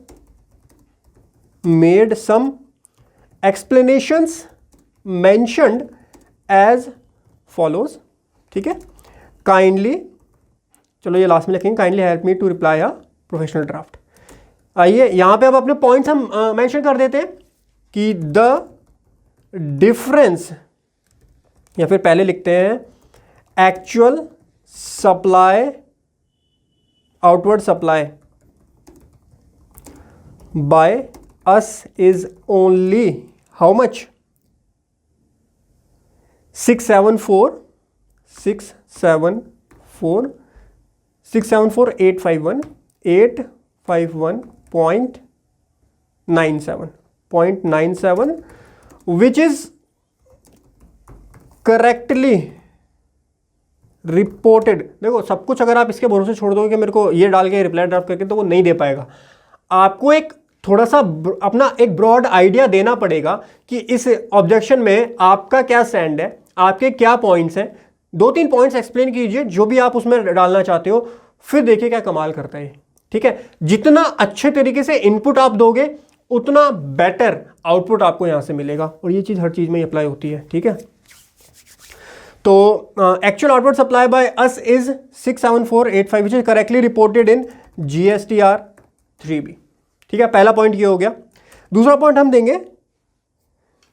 made some explanations mentioned as follows, ठीक है। काइंडली, चलो ये लास्ट में लिखेंगे, kindly help me to reply a professional draft. आइए यहाँ पे अब अपने पॉइंट्स हम मेंशन कर देते हैं कि द डिफरेंस, या फिर पहले लिखते हैं actual supply, outward supply by us is only how much 674,674,851.97 which is correctly reported. देखो सब कुछ अगर आप इसके भरोसे छोड़ दोगे कि मेरे को ये डाल के रिप्लाई ड्राफ्ट करके, तो वो नहीं दे पाएगा। आपको एक थोड़ा सा अपना एक ब्रॉड आइडिया देना पड़ेगा कि इस ऑब्जेक्शन में आपका क्या स्टैंड है, आपके क्या पॉइंट्स हैं। 2-3 पॉइंट्स एक्सप्लेन कीजिए जो भी आप उसमें डालना चाहते हो, फिर देखिए क्या कमाल करता है, ठीक है। जितना अच्छे तरीके से इनपुट आप दोगे उतना बेटर आउटपुट आपको यहां से मिलेगा, और ये चीज़ हर चीज़ में अप्लाई होती है, ठीक है। तो actual output supply by us is 67485 which is correctly reported in GSTR 3B, ठीक है। पहला पॉइंट ये हो गया। दूसरा पॉइंट हम देंगे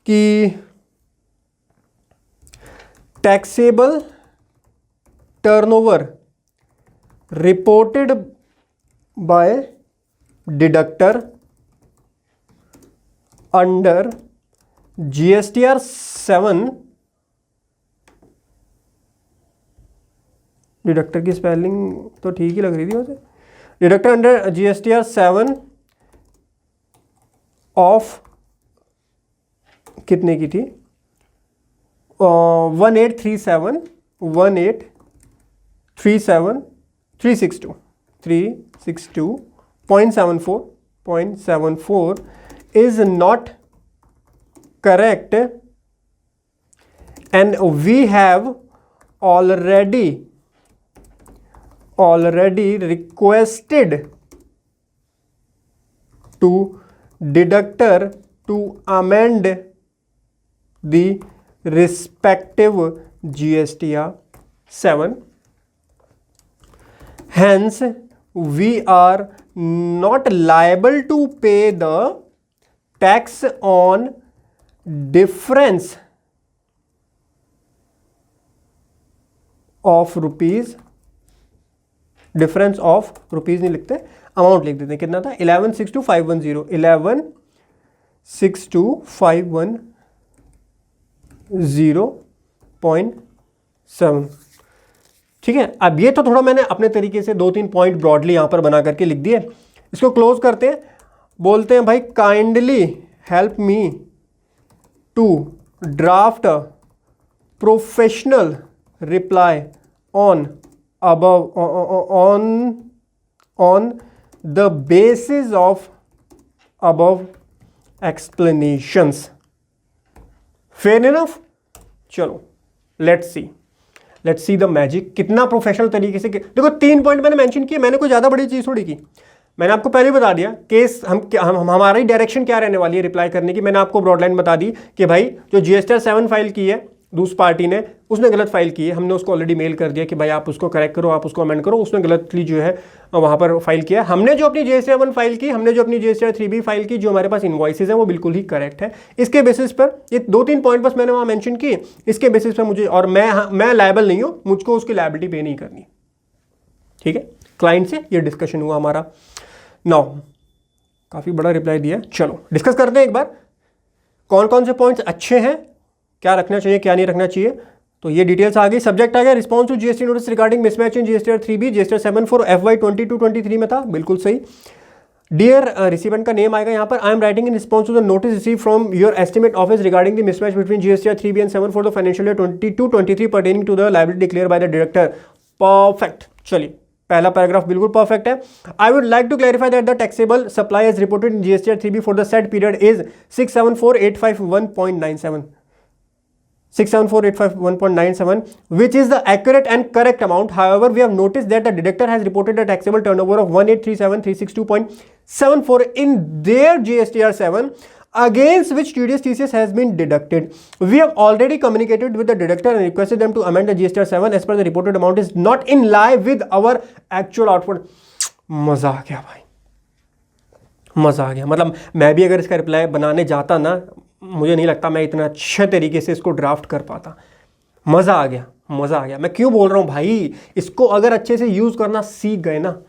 कि taxable turnover reported by deductor under GSTR 7, deductor की स्पेलिंग तो ठीक ही लग रही थी वैसे, डिडक्टर अंडर GSTR 7 ऑफ कितने की थी, 1837 362.74 is not correct, and we have already requested to deductor to amend the respective GSTR 7. Hence, we are not liable to pay the tax on difference of rupees, difference of rupees नहीं लिखते, अमाउंट लिख देते हैं। कितना था, 11,62,510, 11,62,510.7, ठीक है। अब ये तो थोड़ा मैंने अपने तरीके से 2-3 पॉइंट ब्रॉडली यहां पर बना करके लिख दिए। इसको क्लोज करते हैं, बोलते हैं भाई kindly help me to draft a professional reply on above on the basis of above explanations. Fair enough? चलो let's see the magic। कितना प्रोफेशनल तरीके से, देखो 3 पॉइंट मैंने मेंशन किए, मैंने कोई ज़्यादा बड़ी चीज़ थोड़ी की। मैंने आपको पहले बता दिया केस हम हमारी डायरेक्शन क्या रहने वाली है रिप्लाई करने की। मैंने आपको ब्रॉडलाइन बता दी कि भाई जो GSTR 7 फाइल की है दूसरी पार्टी ने, उसने गलत फाइल की है, हमने उसको ऑलरेडी मेल कर दिया कि भाई आप उसको करेक्ट करो, आप उसको अमेंड करो। उसने गलतली जो है वहां पर फाइल किया। हमने जो अपनी GSTR 1 फाइल की, हमने जो अपनी GSTR 3B फाइल की, जो हमारे पास इनवॉइसेज है वो बिल्कुल ही करेक्ट है। इसके बेसिस पर ये 2-3 पॉइंट बस मैंने वहां मेंशन किए, इसके बेसिस पर मुझे, और मैं लायबल नहीं हूं, मुझको उसकी लायबिलिटी पे नहीं करनी, ठीक है। क्लाइंट से ये डिस्कशन हुआ हमारा। नाउ काफी बड़ा रिप्लाई दिया, चलो डिस्कस करते हैं एक बार कौन कौन से पॉइंट्स अच्छे हैं, क्या रखना चाहिए क्या नहीं रखना चाहिए। तो ये डिटेल्स आ गई। सब्जेक्ट आ गया response to GST notice regarding mismatch in GSTR 3B, GSTR 7 for FY 22-23 में था, बिल्कुल सही। डियर रिसीवेंट का नेम आएगा यहाँ पर। I am writing in response to the notice receive from your estimate office regarding the mismatch between GSTR 3B and 7 for the financial year 22-23 pertaining to the liability declare by the director. Perfect, चलिए पहला पैराग्राफ बिल्कुल परफेक्ट है। I would like to clarify that the taxable supply as reported in GSTR 3B for the said period is 674,851.97, 674,851.97, which is the accurate and correct amount. However, we have noticed that the deductor has reported a taxable turnover of 1,837,362.74 in their GSTR 7, against which TDS TCS has been deducted. We have already communicated with the deductor and requested them to amend the GSTR 7 as per the reported amount is not in line with our actual output. मजा आ गया भाई, मजा आ गया। मतलब मैं भी अगर इसका रिप्लाई बनाने जाता ना, मुझे नहीं लगता मैं इतना अच्छे तरीके से इसको ड्राफ्ट कर पाता। मज़ा आ गया, मज़ा आ गया। मैं क्यों बोल रहा हूँ भाई, इसको अगर अच्छे से यूज़ करना सीख गए ना,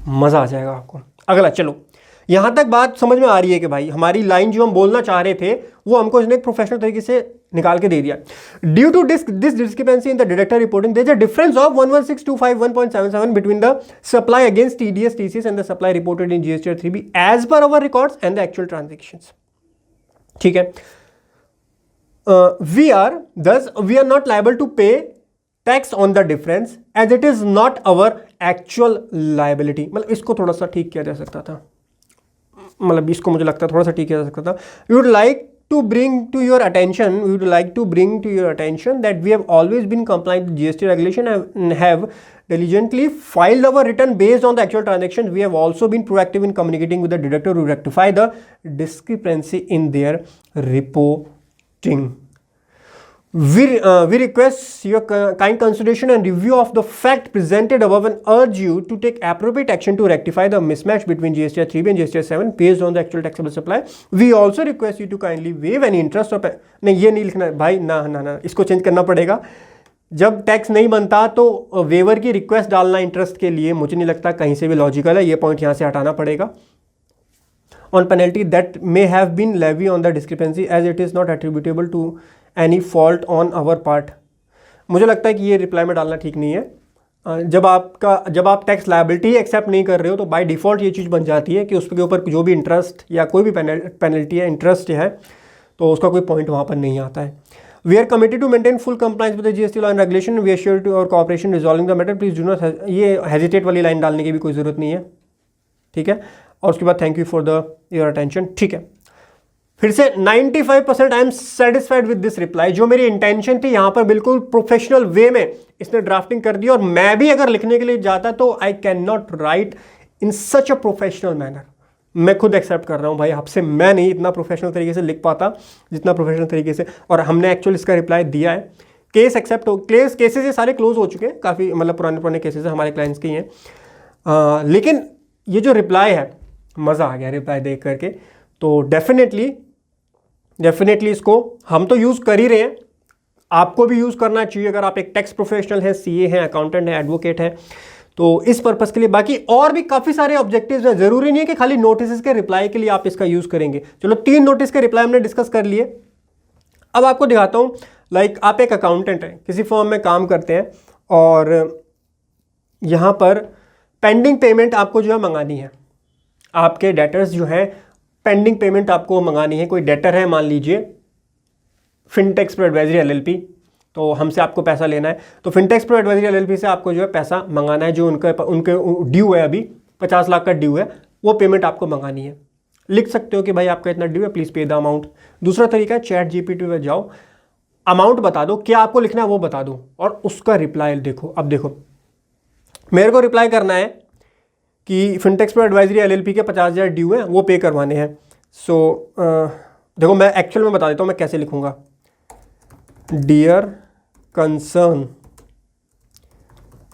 मज़ा आ जाएगा आपको। अगला, चलो यहाँ तक बात समझ में आ रही है कि भाई हमारी लाइन जो हम बोलना चाह रहे थे वो हमको इसने एक प्रोफेशनल तरीके से निकाल के दे दिया। Due to this discrepancy in the deductor reporting there is a difference of 116,251.77 between the supply against TDS TCS and the supply reported in GSTR 3B as per our records and the actual transactions. ठीक है, we are not liable to pay tax on the difference as it is not our actual liability. मतलब इसको थोड़ा सा ठीक किया जा सकता था, मतलब इसको मुझे लगता है थोड़ा सा ठीक किया जा सकता था। We would like to bring to your attention, we would like to bring to your attention that we have always been compliant with GST regulation and have diligently filed our return based on the actual transaction. We have also been proactive in communicating with the deductor to rectify the discrepancy in their reporting. We request your kind consideration and review of the fact presented above and urge you to take appropriate action to rectify the mismatch between GSTR 3B and GSTR 7 based on the actual taxable supply. We also request you to kindly waive any interest or नहीं, ये नहीं लिखना भाई, ना, इसको चेंज करना पड़ेगा। जब टैक्स नहीं बनता तो वेवर की रिक्वेस्ट डालना इंटरेस्ट के लिए मुझे नहीं लगता कहीं से भी लॉजिकल है, ये पॉइंट यहाँ से हटाना पड़ेगा। On penalty that may have been levied on the discrepancy as it is not attributable to any fault on our part. मुझे लगता है कि ये रिप्लाई में डालना ठीक नहीं है। जब आप टैक्स लायबिलिटी एक्सेप्ट नहीं कर रहे हो तो बाय डिफ़ॉल्ट ये चीज़ बन जाती है कि उसके ऊपर जो भी इंटरेस्ट या कोई भी पेनल्टी है, इंटरेस्ट है, तो उसका कोई पॉइंट वहाँ पर नहीं आता है। We are committed to maintain full compliance with the GST law and regulation. We assure to our cooperation resolving the matter. Please do not, ये हेजिटेट वाली लाइन डालने की भी कोई ज़रूरत नहीं है, ठीक है। और उसके बाद thank you for the your attention, ठीक है। फिर से 95% I am satisfied with this reply. जो मेरी इंटेंशन थी यहाँ पर बिल्कुल प्रोफेशनल वे में इसने ड्राफ्टिंग कर दी, और मैं भी अगर लिखने के लिए जाता तो I can not right in such a professional manner. मैं खुद एक्सेप्ट कर रहा हूँ भाई, आपसे मैं नहीं इतना प्रोफेशनल तरीके से लिख पाता जितना प्रोफेशनल तरीके से, और हमने एक्चुअली इसका रिप्लाई दिया है। केस एक्सेप्ट हो, केसेस ये सारे क्लोज हो चुके हैं, काफ़ी मतलब पुराने केसेस हमारे क्लाइंट्स के हैं, लेकिन ये जो रिप्लाई है मज़ा आ गया रिप्लाई देख करके। तो डेफिनेटली इसको हम तो यूज़ कर ही रहे हैं, आपको भी यूज़ करना चाहिए अगर आप एक टैक्स प्रोफेशनल हैं, सीए हैं, अकाउंटेंट हैं, एडवोकेट हैं, तो इस पर्पस के लिए। बाकी और भी काफ़ी सारे ऑब्जेक्टिव्स हैं, ज़रूरी नहीं है कि खाली नोटिस के रिप्लाई के लिए आप इसका यूज़ करेंगे। चलो 3 नोटिस के रिप्लाई हमने डिस्कस कर लिए। अब आपको दिखाता हूँ, लाइक आप एक अकाउंटेंट हैं, किसी फर्म में काम करते हैं, और यहाँ पर पेंडिंग पेमेंट आपको जो है मंगानी है। आपके डेटर्स जो हैं पेंडिंग पेमेंट आपको मंगानी है। कोई डेटर है, मान लीजिए फिनटेक्स प्रो एडवाइजरी एलएलपी, तो हमसे आपको पैसा लेना है, तो फिनटेक्स प्रो एडवाइजरी एलएलपी से आपको जो है पैसा मंगाना है, जो उनके ड्यू है, अभी 50 लाख का ड्यू है, वो पेमेंट आपको मंगानी है। लिख सकते हो कि भाई आपका इतना ड्यू है, प्लीज़ पे द अमाउंट। दूसरा तरीका है चैट जीपीटी में जाओ, अमाउंट बता दो, क्या आपको लिखना है वो बता दो, और उसका रिप्लाई देखो। अब देखो मेरे को रिप्लाई करना है कि फिनटेक्स प्रो एडवाइजरी एलएलपी के 50,000 ड्यू है, वो पे करवाने हैं। सो देखो मैं एक्चुअल में बता देता हूँ मैं कैसे लिखूँगा। Dear concern,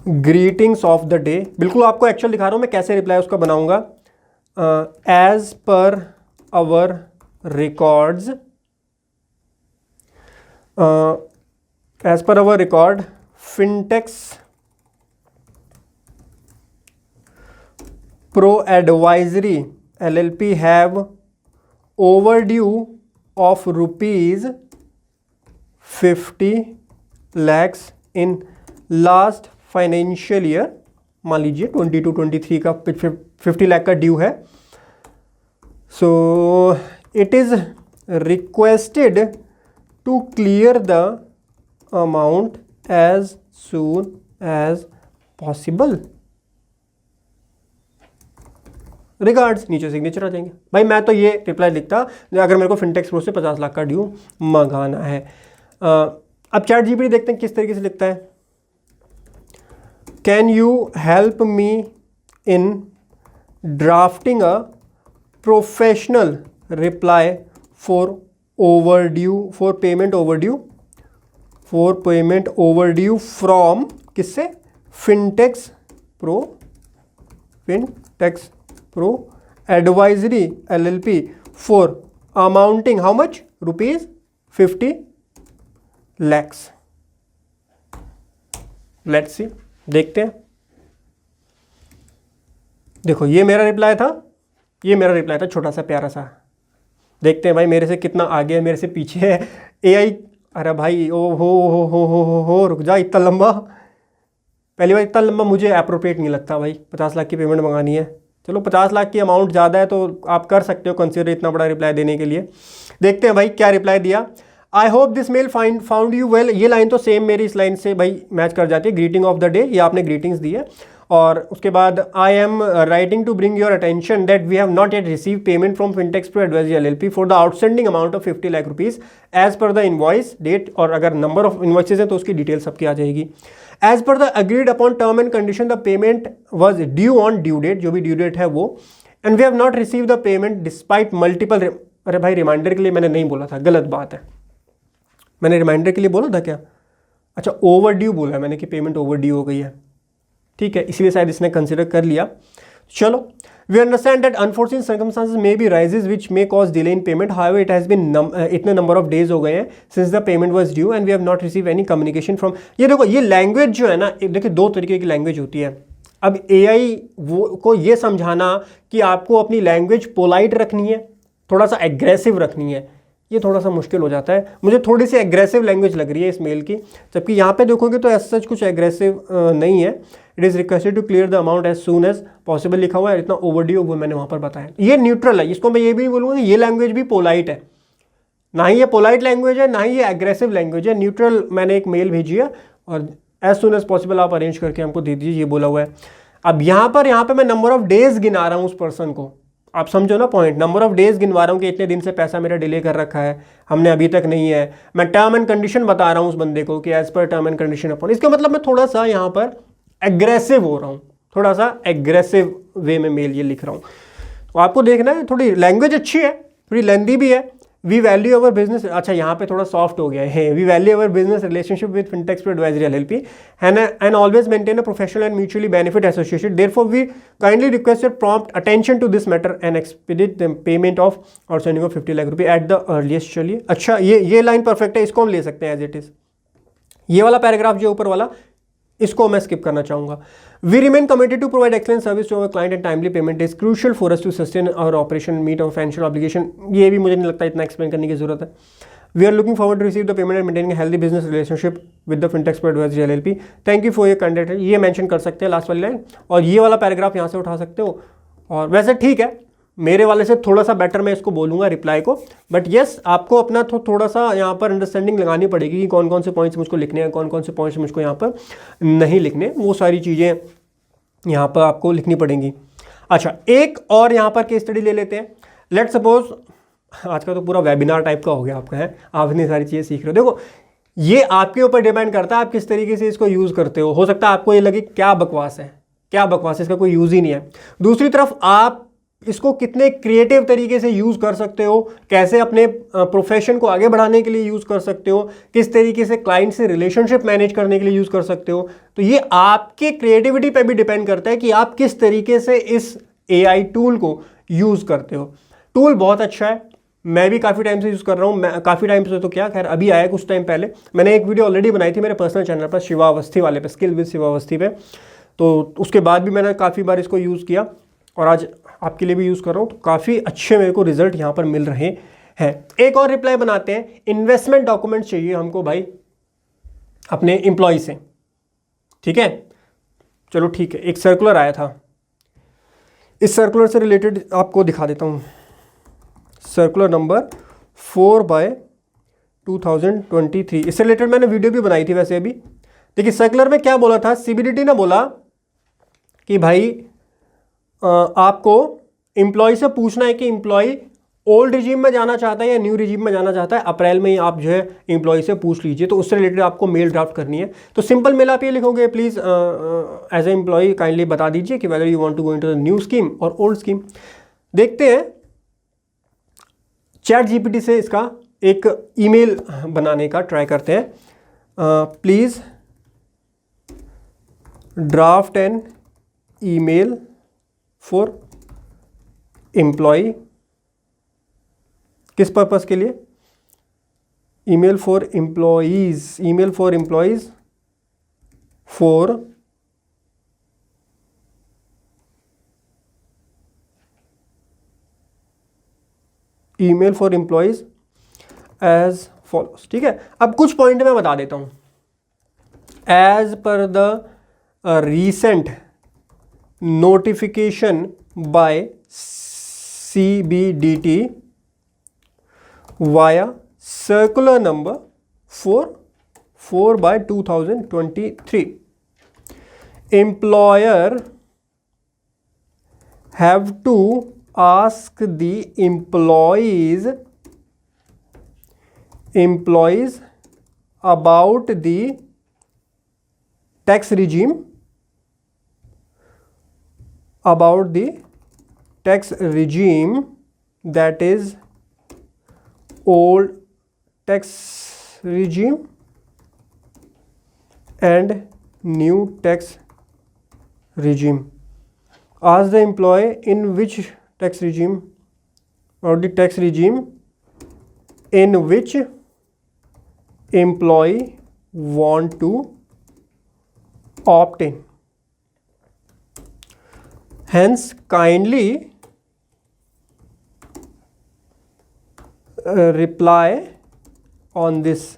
greetings of the day, बिल्कुल आपको एक्चुअल दिखा रहा हूँ मैं कैसे रिप्लाई उसका बनाऊँगा। As per our records, as per our record Fintex Pro Advisory LLP have overdue of rupees 50 lakhs in last financial year। मान लीजिए 22-23 का 50 लाख का ड्यू है। So it is requested to clear the amount as soon as possible. Regards, नीचे सिग्नेचर आ जाएंगे। भाई मैं तो ये रिप्लाई लिखता अगर मेरे को फिनटेक्स प्रो से 50 लाख का ड्यू मंगाना है। अब चैट जीपीटी देखते हैं किस तरीके से लिखता है। Can you help me in drafting a professional reply for payment overdue from किससे? Fintex pro advisory LLP for amounting how much? Rupees 50 lakhs। Let's see, देखते हैं। देखो ये मेरा रिप्लाई था, छोटा सा प्यारा सा। देखते हैं भाई मेरे से कितना आगे है, मेरे से पीछे है एआई। अरे भाई ओ हो रुक जा, इतना लंबा, पहली बार इतना लंबा मुझे अप्रोप्रिएट नहीं लगता भाई। 50 लाख की पेमेंट मंगानी है, चलो 50 लाख की अमाउंट ज़्यादा है तो आप कर सकते हो कंसिडर इतना बड़ा रिप्लाई देने के लिए। देखते हैं भाई क्या रिप्लाई दिया। I hope this mail found you well. ये लाइन तो सेम मेरी इस लाइन से भाई मैच कर जाती है। ग्रीटिंग ऑफ द डे, ये आपने ग्रीटिंग्स दी है। और उसके बाद I am writing to bring your attention that we have not yet receive payment from Fintex pro advisory LLP for the outstanding amount of 50 lakh rupees as per the invoice date. और अगर नंबर ऑफ इनवॉइसेज हैं तो उसकी डिटेल सबकी आ जाएगी। As per the agreed upon term and condition the payment was due on due date, जो भी ड्यू डेट है वो, and we have not receive the payment despite multiple. अरे भाई रिमाइंडर के लिए मैंने नहीं बोला था, गलत बात है, मैंने रिमाइंडर के लिए बोला था क्या? अच्छा ओवर ड्यू बोला है मैंने कि पेमेंट ओवर ड्यू हो गई है, ठीक है, इसलिए शायद इसने कंसिडर कर लिया। चलो, we understand that unfortunate circumstances may be raises which may cause delay in payment, however it has been इतने नंबर ऑफ डेज हो गए हैं since the payment was due and we have not receive any communication from. ये देखो, ये लैंग्वेज जो है ना, देखिए दो तरीके की लैंग्वेज होती है। अब एआई वो को ये समझाना कि आपको अपनी लैंग्वेज पोलाइट रखनी है, थोड़ा सा एग्रेसिव रखनी है, ये थोड़ा सा मुश्किल हो जाता है। मुझे थोड़ी सी एग्रेसिव लैंग्वेज लग रही है इस मेल की, जबकि यहाँ पे देखोगे तो एज सच कुछ एग्रेसिव नहीं है। It is requested to clear the amount as soon as possible लिखा हुआ है, इतना ओवरड्यू वो मैंने वहाँ पर बताया। ये न्यूट्रल है, इसको मैं ये भी बोलूँगा कि ये लैंग्वेज भी पोलाइट है, ना ही ये पोलाइट लैंग्वेज है ना ही ये एग्रेसिव लैंग्वेज है, न्यूट्रल मैंने एक मेल भेजी है और एज सून एज पॉसिबल आप अरेंज करके हमको दे दीजिए, ये बोला हुआ है। अब यहाँ पर मैं नंबर ऑफ डेज गिना रहा हूँ उस पर्सन को, आप समझो ना पॉइंट, नंबर ऑफ डेज गिनवा रहा हूँ कि इतने दिन से पैसा मेरा डिले कर रखा है, हमने अभी तक नहीं है। मैं टर्म एंड कंडीशन बता रहा हूँ उस बंदे को कि as per term and condition upon, इसका मतलब मैं थोड़ा सा यहाँ पर एग्रेसिव हो रहा हूँ, थोड़ा सा एग्रेसिव वे में मेल ये लिख रहा हूँ। तो आपको देखना है, थोड़ी लैंग्वेज अच्छी है, थोड़ी लेंदी भी है। वी वैल्यू अवर बिजनेस, अच्छा यहाँ पे थोड़ा सॉफ्ट हो गया है, we value our business relationship with Fintex advisory LLP and always maintain a professional and mutually benefit association, therefore we kindly request your prompt attention to this matter and expedite the payment of outstanding of 50 lakh रुपये एट द अर्लीस्ट। चलिए, अच्छा ये लाइन परफेक्ट है, इसको हम ले सकते हैं एज इट इज। ये वाला पैराग्राफ जो ऊपर वाला, इसको मैं स्किप करना चाहूंगा। We remain committed to provide excellent service to our client and timely payment is crucial for us to sustain our operation meet our financial obligation. ये भी मुझे नहीं लगता इतना एक्सप्लेन करने की जरूरत है। We are looking forward to receive the payment and maintaining healthy business relationship with the Fintex advisory LLP. Thank you for your content, ये मेंशन कर सकते हैं लास्ट वाली लाइन, और ये वाला पैराग्राफ यहाँ से उठा सकते हो। और वैसे ठीक है, मेरे वाले से थोड़ा सा बेटर मैं इसको बोलूँगा रिप्लाई को, बट यस आपको अपना थोड़ा सा यहाँ पर अंडरस्टैंडिंग लगानी पड़ेगी कि कौन कौन से पॉइंट्स मुझको लिखने हैं, कौन कौन से पॉइंट्स मुझको यहाँ पर नहीं लिखने, वो सारी चीज़ें यहाँ पर आपको लिखनी पड़ेंगी। अच्छा, एक और यहाँ पर केस स्टडी ले लेते हैं। लेट सपोज, आज का तो पूरा वेबिनार टाइप का हो गया आपका, है आप इतनी सारी चीज़ें सीख रहे हो। देखो, ये आपके ऊपर डिपेंड करता है आप किस तरीके से इसको यूज़ करते हो सकता है आपको ये लगे क्या बकवास है, क्या बकवास है, इसका कोई यूज़ ही नहीं है। दूसरी तरफ आप इसको कितने क्रिएटिव तरीके से यूज़ कर सकते हो, कैसे अपने प्रोफेशन को आगे बढ़ाने के लिए यूज़ कर सकते हो, किस तरीके से क्लाइंट से रिलेशनशिप मैनेज करने के लिए यूज़ कर सकते हो। तो ये आपके क्रिएटिविटी पे भी डिपेंड करता है कि आप किस तरीके से इस एआई टूल को यूज़ करते हो। टूल बहुत अच्छा है, मैं भी काफ़ी टाइम से यूज़ कर रहा हूँ। मैं काफ़ी टाइम से तो क्या, खैर अभी आया कुछ टाइम पहले, मैंने एक वीडियो ऑलरेडी बनाई थी मेरे पर्सनल चैनल पर, शिवा अवस्थी वाले पे, स्किल विद शिवा अवस्थी पे। तो उसके बाद भी मैंने काफ़ी बार इसको यूज़ किया और आज आपके लिए भी यूज़ कर रहा हूँ, तो काफ़ी अच्छे मेरे को रिजल्ट यहाँ पर मिल रहे हैं। एक और रिप्लाई बनाते हैं, इन्वेस्टमेंट डॉक्यूमेंट चाहिए हमको भाई अपने एम्प्लॉय से, ठीक है। चलो ठीक है, एक सर्कुलर आया था, इस सर्कुलर से रिलेटेड आपको दिखा देता हूँ। सर्कुलर नंबर 4/2023, इससे रिलेटेड मैंने वीडियो भी बनाई थी वैसे अभी। देखिए सर्कुलर में क्या बोला था, सीबीडीटी ने बोला कि भाई आपको एम्प्लॉय से पूछना है कि एम्प्लॉय ओल्ड रिजीम में जाना चाहता है या न्यू रिजीम में जाना चाहता है। अप्रैल में ही आप जो है एम्प्लॉय से पूछ लीजिए, तो उससे रिलेटेड आपको मेल ड्राफ्ट करनी है। तो सिंपल मेल आप ये लिखोगे, please as a employ kindly बता दीजिए कि whether you want to go into the new scheme और ओल्ड स्कीम। देखते हैं चैट जीपीटी से इसका एक ईमेल बनाने का ट्राई करते हैं। Please draft an email for employ, किस पर्पस के लिए, email for employees, email for employees for email for employees as follows, ठीक है। अब कुछ पॉइंट मैं बता देता हूं। As per the recent notification by CBDT via circular number 4/2023, employer have to ask the employees about the tax regime, about the tax regime, that is old tax regime and new tax regime. Ask the employee in which tax regime, or the tax regime in which employee want to opt in. Hence, kindly reply on this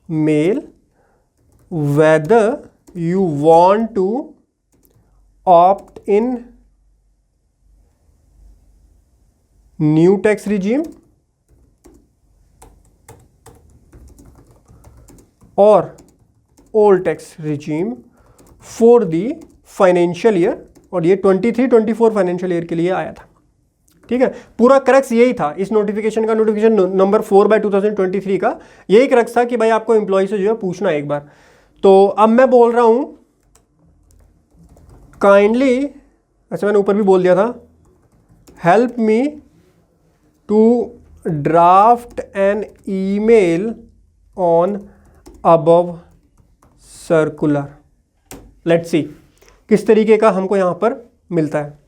mail whether you want to opt in new tax regime or old tax regime for the financial year, और ये 23-24 फाइनेंशियल ईयर के लिए आया था। ठीक है, पूरा क्रक्स यही था इस नोटिफिकेशन का, नोटिफिकेशन नंबर 4/2023 का यही क्रक्स था कि भाई आपको एम्प्लॉय से जो है पूछना है एक बार। तो अब मैं बोल रहा हूं काइंडली, अच्छा मैंने ऊपर भी बोल दिया था, help me to draft an email on above circular. Let's see किस तरीके का हमको यहां पर मिलता है।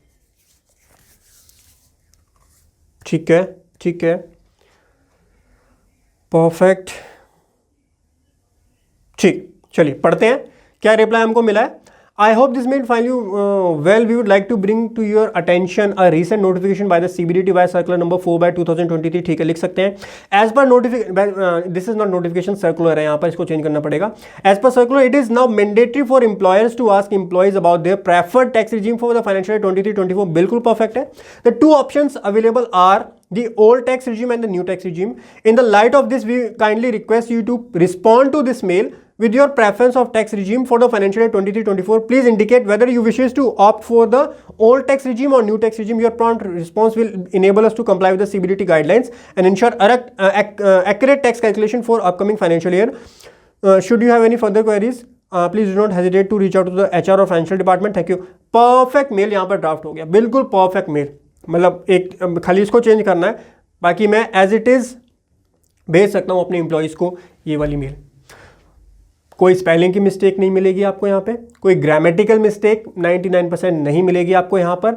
ठीक है, ठीक है, परफेक्ट। ठीक, चलिए पढ़ते हैं क्या रिप्लाई हमको मिला है। I hope this made find you well. We would like to bring to your attention a recent notification by the CBDT via circular number 4/2023. ठीक है, लिख सकते हैं as per notification, this is not notification, circular है, यहाँ पर इसको चेंज करना पड़ेगा। As per circular, it is now mandatory for employers to ask employees about their preferred tax regime for the financial year 23-24. बिल्कुल perfect है। The two options available are the old tax regime and the new tax regime. In the light of this, we kindly request you to respond to this mail with your preference of tax regime for the financial year 23-24. Please indicate whether you wishes to opt for the old tax regime or new tax regime. Your prompt response will enable us to comply with the CBDT guidelines and ensure accurate tax calculation for upcoming financial year. Should you have any further queries, please do not hesitate to reach out to the HR or financial department. Thank you. Perfect mail यहाँ पर ड्राफ्ट हो गया, बिल्कुल परफेक्ट मेल। मतलब एक खाली इसको चेंज करना है, बाकी मैं एज इट इज भेज सकता हूँ अपने एम्प्लॉयज़ को ये वाली मेल। कोई स्पेलिंग की मिस्टेक नहीं मिलेगी आपको यहाँ पे, कोई ग्रामेटिकल मिस्टेक 99% नहीं मिलेगी आपको यहाँ पर,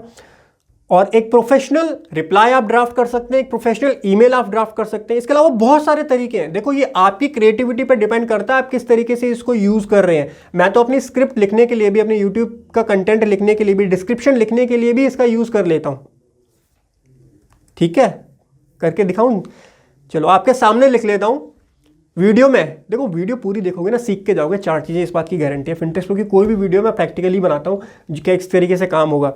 और एक प्रोफेशनल रिप्लाई आप ड्राफ्ट कर सकते हैं, एक प्रोफेशनल ईमेल आप ड्राफ्ट कर सकते हैं। इसके अलावा बहुत सारे तरीके हैं। देखो, ये आपकी क्रिएटिविटी पर डिपेंड करता है आप किस तरीके से इसको यूज़ कर रहे हैं। मैं तो अपनी स्क्रिप्ट लिखने के लिए भी, अपने यूट्यूब का कंटेंट लिखने के लिए भी, डिस्क्रिप्शन लिखने के लिए भी इसका यूज़ कर लेता हूँ। ठीक है, करके दिखाऊँ? चलो आपके सामने लिख लेता हूँ वीडियो में। देखो, वीडियो पूरी देखोगे ना, सीख के जाओगे 4 चीज़ें, इस बात की गारंटी है। फिनटेक्स प्रो की कोई भी वीडियो मैं प्रैक्टिकली बनाता हूँ कि किस तरीके से काम होगा।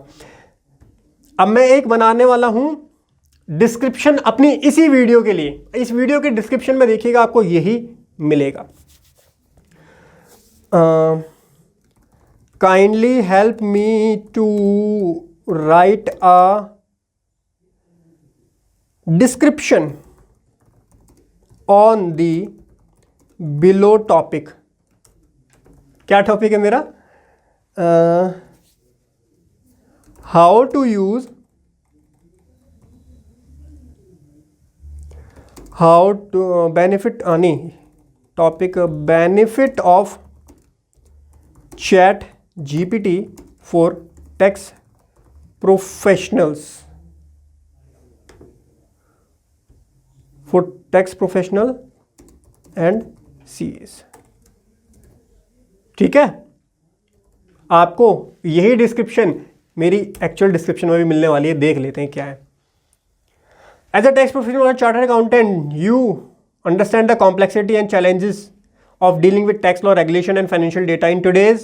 अब मैं एक बनाने वाला हूँ डिस्क्रिप्शन अपनी इसी वीडियो के लिए। इस वीडियो के डिस्क्रिप्शन में देखिएगा, आपको यही मिलेगा। Kindly help me to write a description on the below topic. क्या टॉपिक है मेरा? How to use, how to benefit, नहीं, topic benefit of chat GPT for tax professionals, for tax professional and CS. ठीक है, आपको यही डिस्क्रिप्शन मेरी एक्चुअल डिस्क्रिप्शन में भी मिलने वाली है, देख लेते हैं क्या है। एज अ टैक्स प्रोफेशनल और chartered accountant, you understand the complexity and challenges of dealing with tax law, regulation and financial data in today's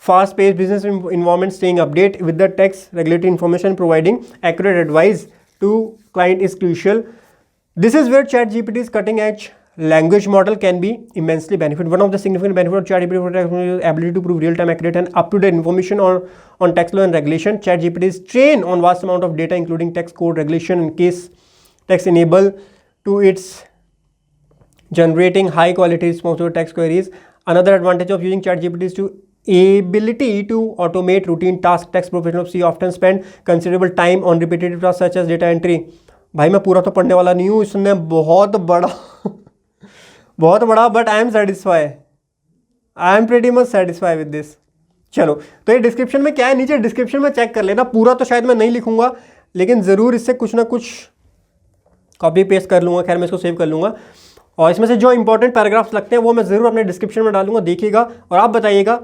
fast-paced business environment. Staying updated with the tax regulatory information, providing accurate advice to client is crucial. This is where ChatGPT's cutting-edge language model can be immensely beneficial. One of the significant benefits of ChatGPT is ability to prove real-time, accurate and up-to-date information on tax law and regulation. ChatGPT is trained on vast amount of data, including tax code, regulation and case tax enable to its generating high quality response to tax queries. Another advantage of using ChatGPT is to ability to automate routine tasks. Tax professionals see often spend considerable time on repetitive tasks such as data entry. भाई मैं पूरा तो पढ़ने वाला नहीं हूँ, इसने बहुत बड़ा बहुत बड़ा, but I am satisfy, I am pretty much satisfy with this. चलो, तो ये डिस्क्रिप्शन में क्या है, नीचे डिस्क्रिप्शन में चेक कर लेना, पूरा तो शायद मैं नहीं लिखूंगा, लेकिन ज़रूर इससे कुछ ना कुछ कॉपी पेस्ट कर लूँगा। खैर मैं इसको सेव कर लूँगा, और इसमें से जो इंपॉर्टेंट पैराग्राफ्स लगते हैं वो मैं ज़रूर अपने डिस्क्रिप्शन में डालूंगा, देखिएगा और आप बताइएगा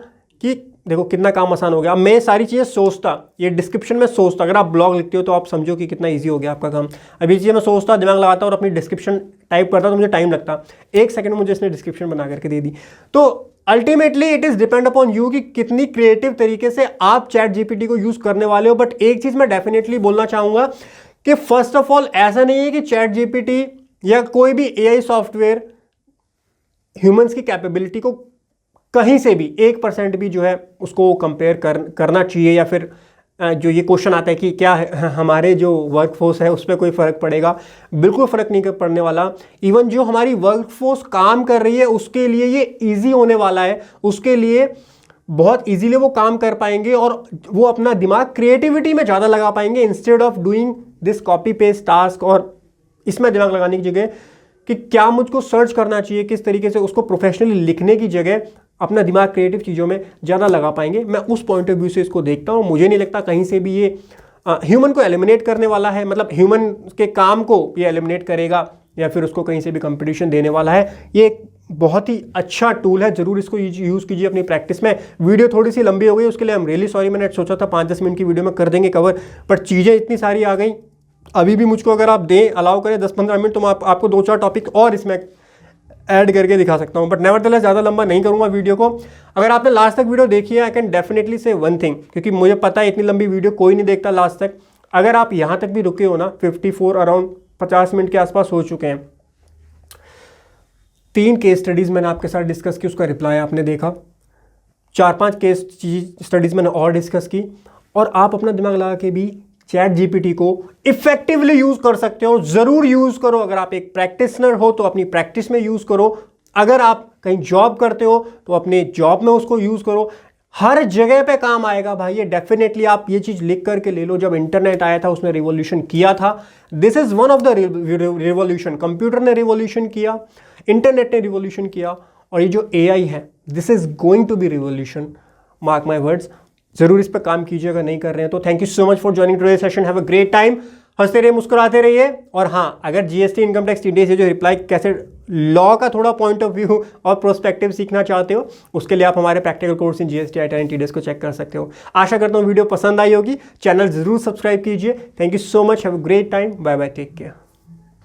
कि देखो कितना काम आसान हो गया। अब मैं सारी चीज़ें सोचता, ये डिस्क्रिप्शन में सोचता, अगर आप ब्लॉग लिखते हो तो आप समझो कि कितना ईजी हो गया आपका काम। अभी चीज़ें मैं सोचता, दिमाग लगाता और अपनी डिस्क्रिप्शन टाइप करता तो मुझे टाइम लगता, 1 सेकंड में मुझे इसने डिस्क्रिप्शन बना करके दे दी। तो ultimately it is depend upon you कि कितनी क्रिएटिव तरीके से आप चैट जीपीटी को यूज़ करने वाले हो। बट एक चीज़ मैं डेफिनेटली बोलना चाहूँगा कि फर्स्ट ऑफ ऑल ऐसा नहीं है कि चैट जीपीटी या कोई भी एआई सॉफ्टवेयर ह्यूमंस की कैपेबिलिटी को कहीं से भी 1% भी जो है उसको कंपेयर करना चाहिए, या फिर जो ये क्वेश्चन आता है कि क्या हमारे जो वर्कफोर्स है उस पर कोई फ़र्क पड़ेगा, बिल्कुल फ़र्क नहीं पड़ने वाला। इवन जो हमारी वर्कफोर्स काम कर रही है उसके लिए ये इजी होने वाला है, उसके लिए बहुत इजीली वो काम कर पाएंगे और वो अपना दिमाग क्रिएटिविटी में ज़्यादा लगा पाएंगे, instead of doing this copy paste task. और इसमें दिमाग लगाने की जगह कि क्या मुझको सर्च करना चाहिए, किस तरीके से उसको प्रोफेशनली लिखने की जगह अपना दिमाग क्रिएटिव चीज़ों में ज़्यादा लगा पाएंगे। मैं उस पॉइंट ऑफ व्यू से इसको देखता हूँ। मुझे नहीं लगता कहीं से भी ये ह्यूमन को एलिमिनेट करने वाला है, मतलब ह्यूमन के काम को ये एलिमिनेट करेगा या फिर उसको कहीं से भी कंपटीशन देने वाला है। ये एक बहुत ही अच्छा टूल है, ज़रूर इसको यूज़ कीजिए अपनी प्रैक्टिस में। वीडियो थोड़ी सी लंबी हो गई, उसके लिए आई एम रियली सॉरी। मैंने सोचा था 5-10 मिनट की वीडियो में कर देंगे कवर, पर चीज़ें इतनी सारी आ गई। अभी भी मुझको अगर आप दें, अलाउ करें 10-15 मिनट, तो मैं आपको 2-4 टॉपिक और इसमें ऐड करके दिखा सकता हूँ। बट नेवरदलेस ज़्यादा लंबा नहीं करूँगा वीडियो को। अगर आपने लास्ट तक वीडियो देखी है, आई कैन डेफिनेटली से वन थिंग, क्योंकि मुझे पता है इतनी लंबी वीडियो कोई नहीं देखता लास्ट तक। अगर आप यहाँ तक भी रुके हो ना, 54 अराउंड 50 मिनट के आसपास हो चुके हैं। 3 केस स्टडीज़ मैंने आपके साथ डिस्कस की, उसका रिप्लाई आपने देखा। 4-5 केस स्टडीज़ मैंने और डिस्कस की, और आप अपना दिमाग लगा के भी चैट जीपीटी को इफेक्टिवली यूज कर सकते हो। जरूर यूज करो। अगर आप एक प्रैक्टिशनर हो तो अपनी प्रैक्टिस में यूज करो, अगर आप कहीं जॉब करते हो तो अपने जॉब में उसको यूज करो। हर जगह पे काम आएगा भाई ये, डेफिनेटली आप ये चीज लिख करके ले लो। जब इंटरनेट आया था उसने रिवॉल्यूशन किया था। This is one of the revolution. Computer ने रिवॉल्यूशन किया, इंटरनेट ने रिवॉल्यूशन किया, और ये जो एआई है, this is going to be revolution, mark my words. जरूर इस पर काम कीजिए अगर नहीं कर रहे हैं तो। Thank you so much for joining today session. Have a great time. हंसते रहिए, मुस्कुराते रहिए। और हाँ, अगर जीएसटी इनकम टैक्स टीडीएस से जो रिप्लाई कैसे लॉ का थोड़ा पॉइंट ऑफ व्यू और प्रोस्पेक्टिव सीखना चाहते हो, उसके लिए आप हमारे practical course in GST ITAR and TDS को चेक कर सकते हो। आशा करता हूँ वीडियो पसंद आई होगी। चैनल जरूर सब्सक्राइब कीजिए। Thank you so much. Have a great time. Bye bye, take care.